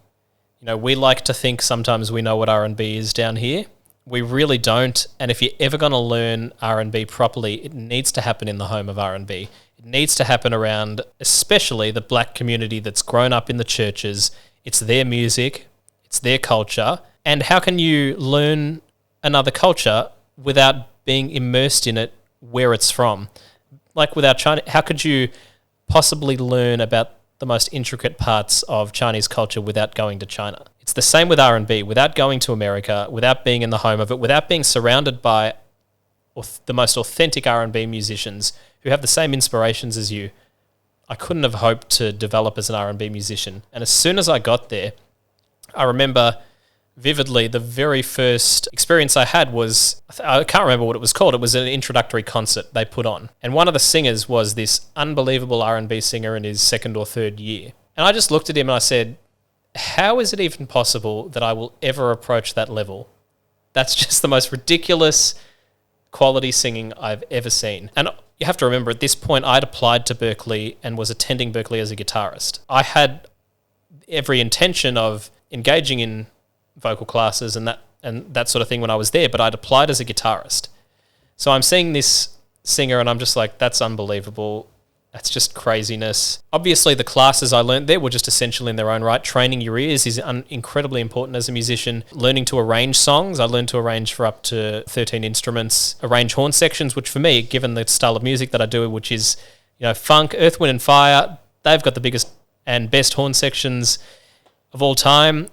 we like to think sometimes we know what R&B is down here. We really don't. And if you're ever going to learn R&B properly, it needs to happen in the home of R&B. It needs to happen around, especially the black community that's grown up in the churches. It's their music. It's their culture. And how can you learn another culture without being immersed in it where it's from? Like without China, how could you possibly learn about the most intricate parts of Chinese culture without going to China? It's the same with R&B. Without going to America, without being in the home of it, without being surrounded by the most authentic R&B musicians who have the same inspirations as you, I couldn't have hoped to develop as an R&B musician. And as soon as I got there, I remember vividly the very first experience I had was, I can't remember what it was called. It was an introductory concert they put on. And one of the singers was this unbelievable R&B singer in his 2nd or 3rd year. And I just looked at him and I said, how is it even possible that I will ever approach that level? That's just the most ridiculous quality singing I've ever seen. And you have to remember, at this point, I'd applied to Berkeley and was attending Berkeley as a guitarist. I had every intention of engaging in vocal classes and that sort of thing when I was there, but I'd applied as a guitarist. So I'm seeing this singer and I'm just like, that's unbelievable. That's just craziness. Obviously, the classes I learned there were just essential in their own right. Training your ears is incredibly important as a musician. Learning to arrange songs. I learned to arrange for up to 13 instruments. Arrange horn sections, which for me, given the style of music that I do, which is, funk, Earth, Wind and Fire, they've got the biggest and best horn sections of all time.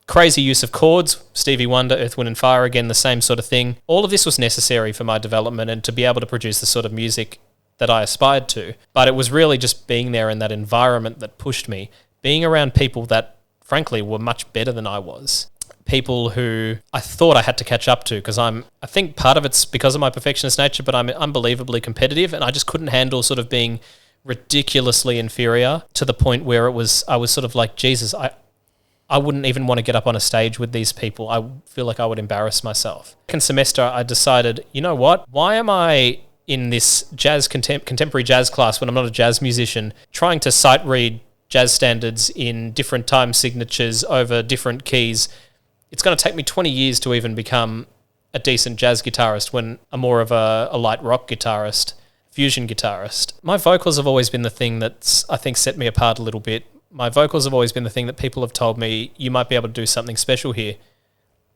Crazy use of chords, Stevie Wonder, Earth, Wind and Fire, again, the same sort of thing. All of this was necessary for my development and to be able to produce the sort of music that I aspired to. But it was really just being there in that environment that pushed me. Being around people that, frankly, were much better than I was. People who I thought I had to catch up to, because I think part of it's because of my perfectionist nature, but I'm unbelievably competitive and I just couldn't handle sort of being ridiculously inferior to the point where I was sort of like, Jesus, I wouldn't even want to get up on a stage with these people. I feel like I would embarrass myself. Second semester, I decided, you know what? Why am I in this contemporary jazz class when I'm not a jazz musician, trying to sight read jazz standards in different time signatures over different keys? It's going to take me 20 years to even become a decent jazz guitarist when I'm more of a light rock guitarist, fusion guitarist. My vocals have always been the thing that's, I think, set me apart a little bit. My vocals have always been the thing that people have told me, you might be able to do something special here.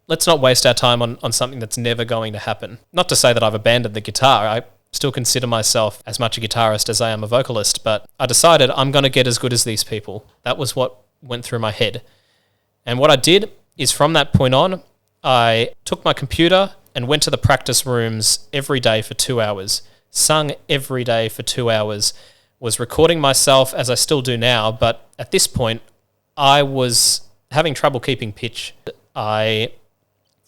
Let's not waste our time on something that's never going to happen. Not to say that I've abandoned the guitar. I still consider myself as much a guitarist as I am a vocalist, but I decided I'm going to get as good as these people. That was what went through my head. And what I did is from that point on, I took my computer and went to the practice rooms every day for 2 hours, sung every day for 2 hours, was recording myself as I still do now, but at this point, I was having trouble keeping pitch. I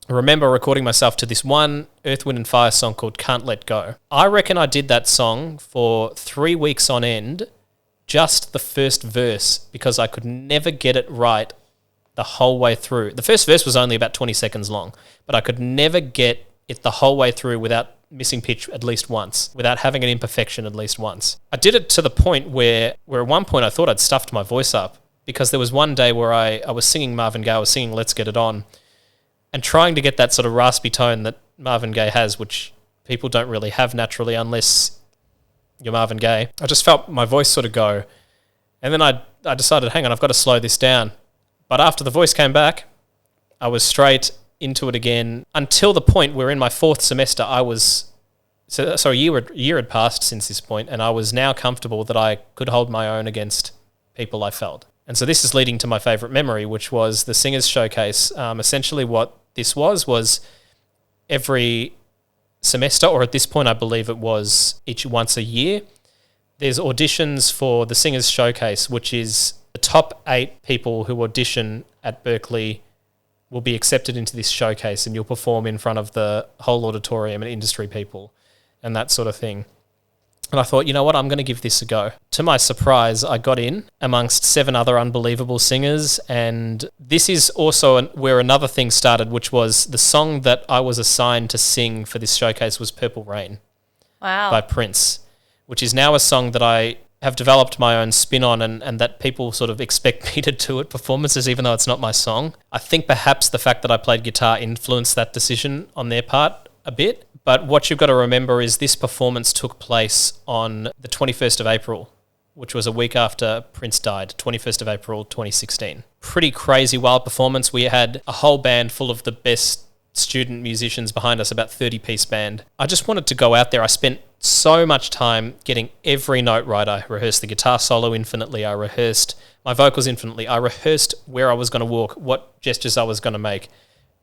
remember recording myself to this one Earth, Wind & Fire song called Can't Let Go. I reckon I did that song for 3 weeks on end, just the first verse, because I could never get it right the whole way through. The first verse was only about 20 seconds long, but I could never get it the whole way through without missing pitch at least once, without having an imperfection at least once. I did it to the point where at one point I thought I'd stuffed my voice up, because there was one day where I was singing Marvin Gaye, I was singing Let's Get It On, and trying to get that sort of raspy tone that Marvin Gaye has, which people don't really have naturally unless you're Marvin Gaye. I just felt my voice sort of go, and then I decided, hang on, I've got to slow this down. But after the voice came back, I was straight into it again until the point where in my fourth semester a year had passed since this point, and I was now comfortable that I could hold my own against people I felt. And so this is leading to my favourite memory, which was the Singers Showcase. Essentially what this was every semester, or at this point I believe it was once a year, there's auditions for the Singers Showcase, which is the top 8 people who audition at Berkeley will be accepted into this showcase, and you'll perform in front of the whole auditorium and industry people and that sort of thing. And I thought, you know what, I'm going to give this a go. To my surprise, I got in amongst 7 other unbelievable singers, and this is also where another thing started, which was the song that I was assigned to sing for this showcase was Purple Rain by Prince, which is now a song that I have developed my own spin on, and that people sort of expect me to do at performances, even though it's not my song. I think perhaps the fact that I played guitar influenced that decision on their part a bit. But what you've got to remember is this performance took place on the 21st of April, which was a week after Prince died, 21st of April, 2016. Pretty crazy, wild performance. We had a whole band full of the best student musicians behind us, about 30-piece band. I just wanted to go out there. I spent so much time getting every note right. I rehearsed the guitar solo infinitely. I rehearsed my vocals infinitely. I rehearsed where I was going to walk, what gestures I was going to make,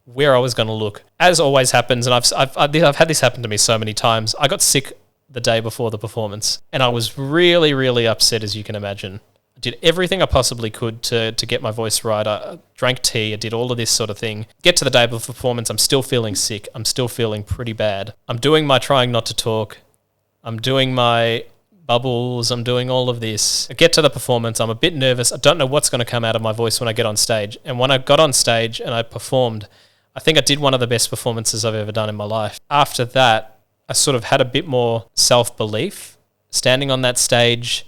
where I was going to look. As always happens, and I've had this happen to me so many times, I got sick the day before the performance, and I was really, really upset, as you can imagine. I did everything I possibly could to get my voice right. I drank tea, I did all of this sort of thing. Get to the day of the performance, I'm still feeling sick. I'm still feeling pretty bad. I'm doing my trying not to talk. I'm doing my bubbles. I'm doing all of this. I get to the performance. I'm a bit nervous. I don't know what's going to come out of my voice when I get on stage. And when I got on stage and I performed, I think I did one of the best performances I've ever done in my life. After that, I sort of had a bit more self-belief. Standing on that stage,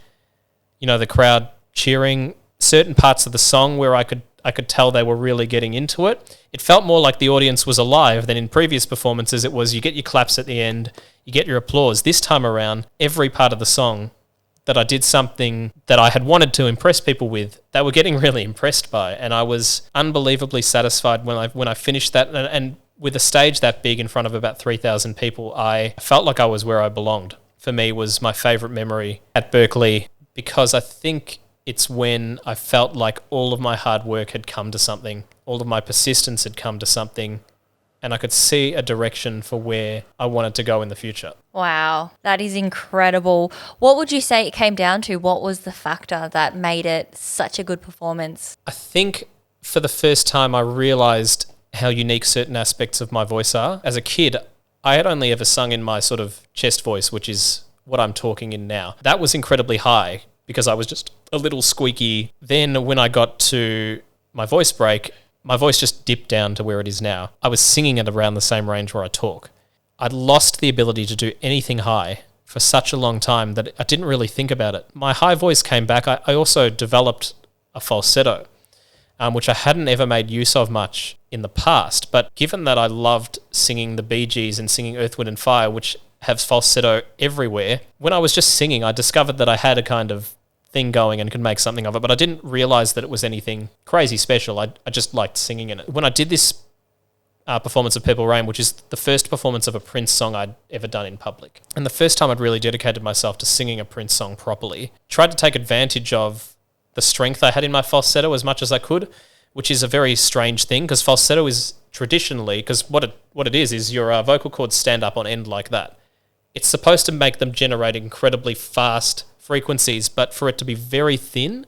you know, the crowd cheering, certain parts of the song where I could tell they were really getting into it. It felt more like the audience was alive than in previous performances. It was, you get your claps at the end, you get your applause. This time around, every part of the song that I did something that I had wanted to impress people with, they were getting really impressed by. And I was unbelievably satisfied when I finished that. And with a stage that big in front of about 3,000 people, I felt like I was where I belonged. For me, was my favourite memory at Berkeley, because I think it's when I felt like all of my hard work had come to something, all of my persistence had come to something, and I could see a direction for where I wanted to go in the future. Wow, that is incredible. What would you say it came down to? What was the factor that made it such a good performance? I think for the first time I realised how unique certain aspects of my voice are. As a kid, I had only ever sung in my sort of chest voice, which is what I'm talking in now. That was incredibly high because I was just a little squeaky. Then when I got to my voice break, my voice just dipped down to where it is now. I was singing at around the same range where I talk. I'd lost the ability to do anything high for such a long time that I didn't really think about it. My high voice came back. I also developed a falsetto, which I hadn't ever made use of much in the past. But given that I loved singing the Bee Gees and singing Earth, Wind and Fire, which have falsetto everywhere, when I was just singing, I discovered that I had a kind of thing going and could make something of it, but I didn't realize that it was anything crazy special. I just liked singing in it. When I did this performance of Purple Rain, which is the first performance of a Prince song I'd ever done in public, and the first time I'd really dedicated myself to singing a Prince song properly, tried to take advantage of the strength I had in my falsetto as much as I could, which is a very strange thing because falsetto is traditionally, because what it is your vocal cords stand up on end like that. It's supposed to make them generate incredibly fast frequencies, but for it to be very thin,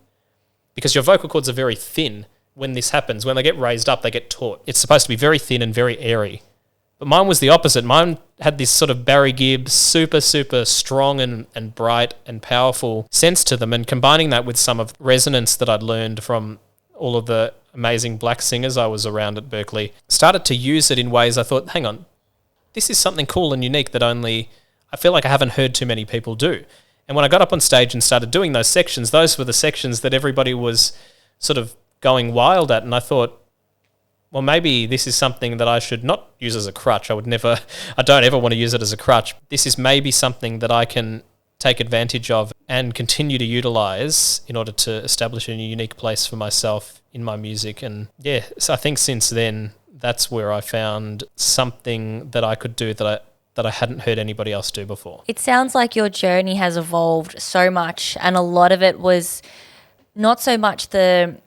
because your vocal cords are very thin when this happens, when they get raised up, they get taut. It's supposed to be very thin and very airy. But mine was the opposite. Mine had this sort of Barry Gibb, super, super strong and bright and powerful sense to them, and combining that with some of the resonance that I'd learned from all of the amazing black singers I was around at Berkeley, started to use it in ways I thought, hang on, this is something cool and unique that only I feel like I haven't heard too many people do. And when I got up on stage and started doing those sections, those were the sections that everybody was sort of going wild at. And I thought, well, maybe this is something that I should not use as a crutch. I don't ever want to use it as a crutch. This is maybe something that I can take advantage of and continue to utilize in order to establish a unique place for myself in my music. And yeah, so I think since then, that's where I found something that I could do that I hadn't heard anybody else do before. It sounds like your journey has evolved so much, and a lot of it was not so much to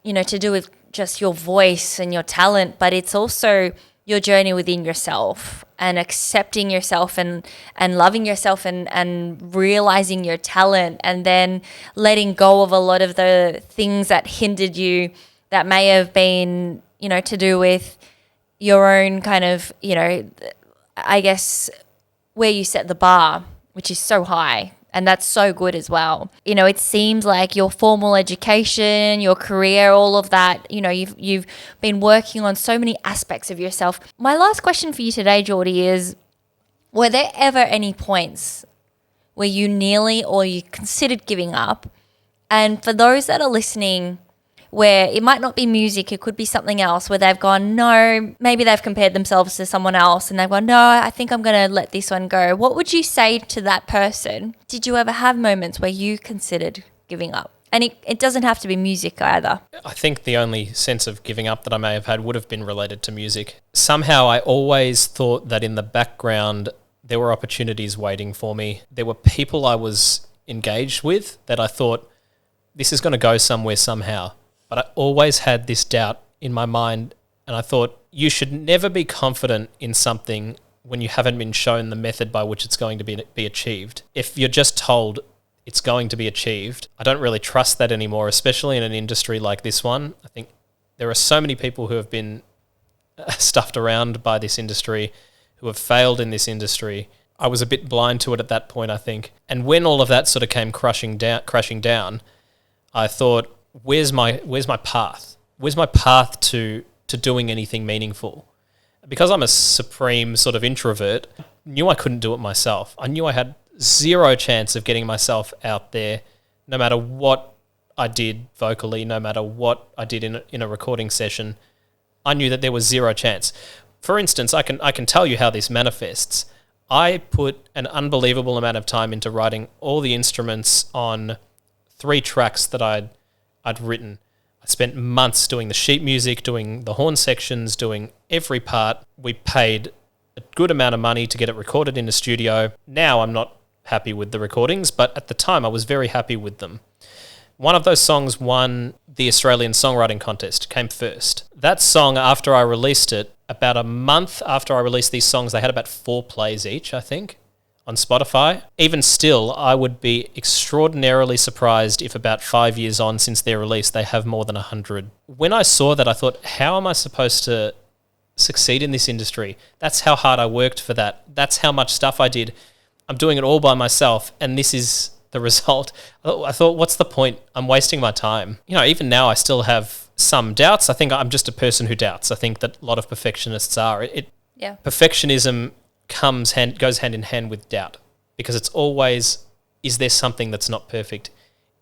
do with just your voice and your talent, but it's also your journey within yourself and accepting yourself and loving yourself and realizing your talent, and then letting go of a lot of the things that hindered you that may have been, to do with your own kind of, I guess, where you set the bar, which is so high, and that's so good as well. It seems like your formal education, your career, all of that, you've been working on so many aspects of yourself. My last question for you today, Geordie, is, were there ever any points where you nearly or you considered giving up? And for those that are listening, where it might not be music, it could be something else, where they've gone, no, maybe they've compared themselves to someone else and they've gone, no, I think I'm going to let this one go. What would you say to that person? Did you ever have moments where you considered giving up? And it doesn't have to be music either. I think the only sense of giving up that I may have had would have been related to music. Somehow I always thought that in the background there were opportunities waiting for me. There were people I was engaged with that I thought, this is going to go somewhere somehow. But I always had this doubt in my mind, and I thought, you should never be confident in something when you haven't been shown the method by which it's going to be achieved. If you're just told it's going to be achieved, I don't really trust that anymore, especially in an industry like this one. I think there are so many people who have been stuffed around by this industry, who have failed in this industry. I was a bit blind to it at that point, I think. And when all of that sort of came crashing down, I thought, where's my path? Where's my path to doing anything meaningful? Because I'm a supreme sort of introvert, I knew I couldn't do it myself. I knew I had zero chance of getting myself out there, no matter what I did vocally, no matter what I did in a recording session. I knew that there was zero chance. For instance, I can tell you how this manifests. I put an unbelievable amount of time into writing all the instruments on 3 tracks that I'd written. I spent months doing the sheet music, doing the horn sections, doing every part. We paid a good amount of money to get it recorded in the studio. Now I'm not happy with the recordings, but at the time I was very happy with them. One of those songs won the Australian Songwriting Contest, came first. That song, after I released it, about a month after I released these songs, they had about 4 plays each, I think, on Spotify. Even still, I would be extraordinarily surprised if about 5 years on since their release, they have more than 100. When I saw that, I thought, how am I supposed to succeed in this industry? That's how hard I worked for that. That's how much stuff I did. I'm doing it all by myself, and this is the result. I thought, what's the point? I'm wasting my time. Even now I still have some doubts. I think I'm just a person who doubts. I think that a lot of perfectionists are. Yeah. Perfectionism goes hand in hand with doubt, because it's always, is there something that's not perfect?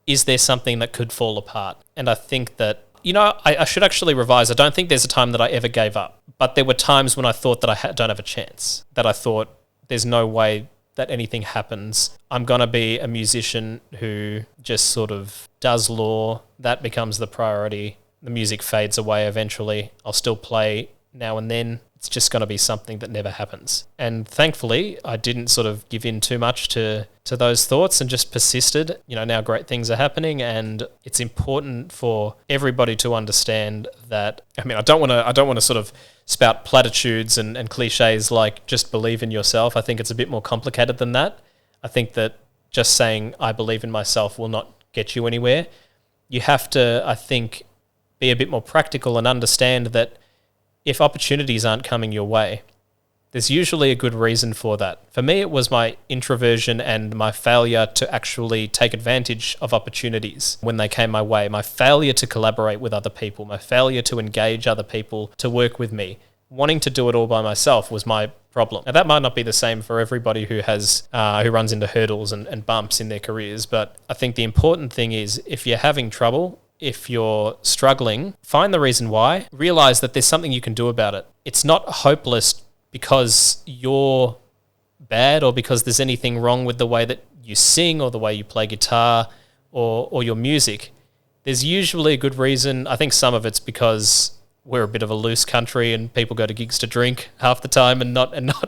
Is there something that could fall apart? And I think that, I should actually revise. I don't think there's a time that I ever gave up, but there were times when I thought that I don't have a chance, that I thought there's no way that anything happens. I'm going to be a musician who just sort of does law. That becomes the priority. The music fades away eventually. I'll still play now and then. It's just going to be something that never happens. And thankfully, I didn't sort of give in too much to those thoughts and just persisted. Now great things are happening, and it's important for everybody to understand that. I mean, I don't want to sort of spout platitudes and cliches like just believe in yourself. I think it's a bit more complicated than that. I think that just saying I believe in myself will not get you anywhere. You have to, I think, be a bit more practical and understand that if opportunities aren't coming your way, there's usually a good reason for that. For me, it was my introversion and my failure to actually take advantage of opportunities when they came my way, my failure to collaborate with other people, my failure to engage other people to work with me. Wanting to do it all by myself was my problem. Now, that might not be the same for everybody who runs into hurdles and bumps in their careers, but I think the important thing is, if you're having trouble, if you're struggling, find the reason why. Realize that there's something you can do about it. It's not hopeless because you're bad or because there's anything wrong with the way that you sing or the way you play guitar or your music. There's usually a good reason. I think some of it's because we're a bit of a loose country and people go to gigs to drink half the time and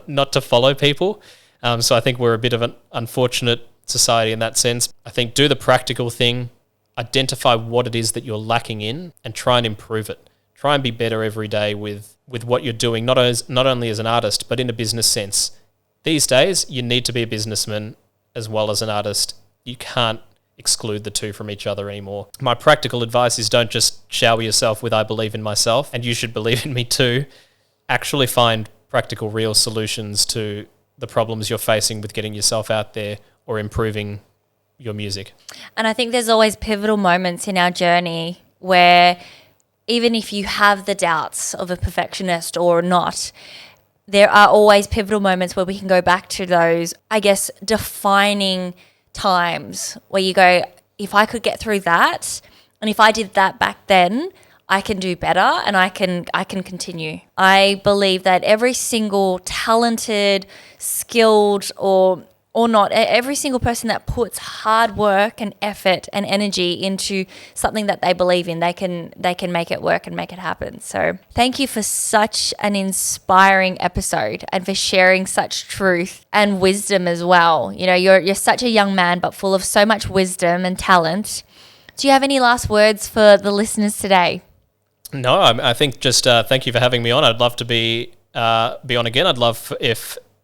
not to follow people. So I think we're a bit of an unfortunate society in that sense. I think do the practical thing. Identify what it is that you're lacking in and try and improve it. Try and be better every day with what you're doing, not only as an artist, but in a business sense. These days, you need to be a businessman as well as an artist. You can't exclude the two from each other anymore. My practical advice is don't just shower yourself with I believe in myself, and you should believe in me too. Actually find practical, real solutions to the problems you're facing with getting yourself out there or improving your music. And I think there's always pivotal moments in our journey where even if you have the doubts of a perfectionist or not, there are always pivotal moments where we can go back to those, I guess, defining times where you go, if I could get through that, and if I did that back then, I can do better and I can continue. I believe that every single talented, skilled or not, every single person that puts hard work and effort and energy into something that they believe in, they can make it work and make it happen. So thank you for such an inspiring episode and for sharing such truth and wisdom as well. You're such a young man, but full of so much wisdom and talent. Do you have any last words for the listeners today? No, I think just thank you for having me on. I'd love to be on again. I'd love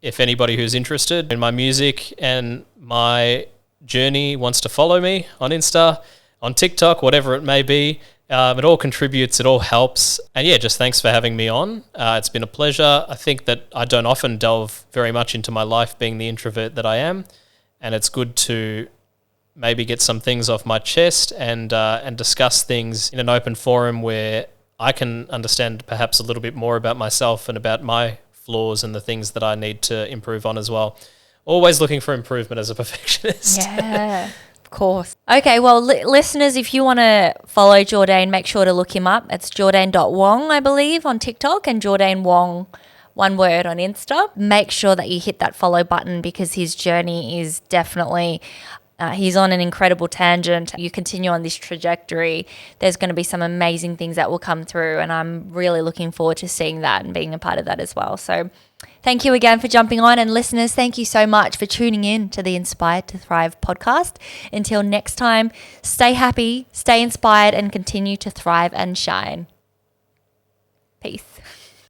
if anybody who's interested in my music and my journey wants to follow me on Insta, on TikTok, whatever it may be. It all contributes, it all helps. And yeah, just thanks for having me on. It's been a pleasure. I think that I don't often delve very much into my life being the introvert that I am. And it's good to maybe get some things off my chest and discuss things in an open forum where I can understand perhaps a little bit more about myself and about my flaws and the things that I need to improve on as well. Always looking for improvement as a perfectionist. Yeah, of course. Okay, well, listeners, if you want to follow Jourdain, make sure to look him up. It's Jourdain.Wong, I believe, on TikTok, and Jourdain Wong, one word, on Insta. Make sure that you hit that follow button because his journey is definitely... he's on an incredible tangent. You continue on this trajectory, there's going to be some amazing things that will come through, and I'm really looking forward to seeing that and being a part of that as well. So thank you again for jumping on, and listeners, thank you so much for tuning in to the Inspired to Thrive podcast. Until next time, stay happy, stay inspired, and continue to thrive and shine. Peace.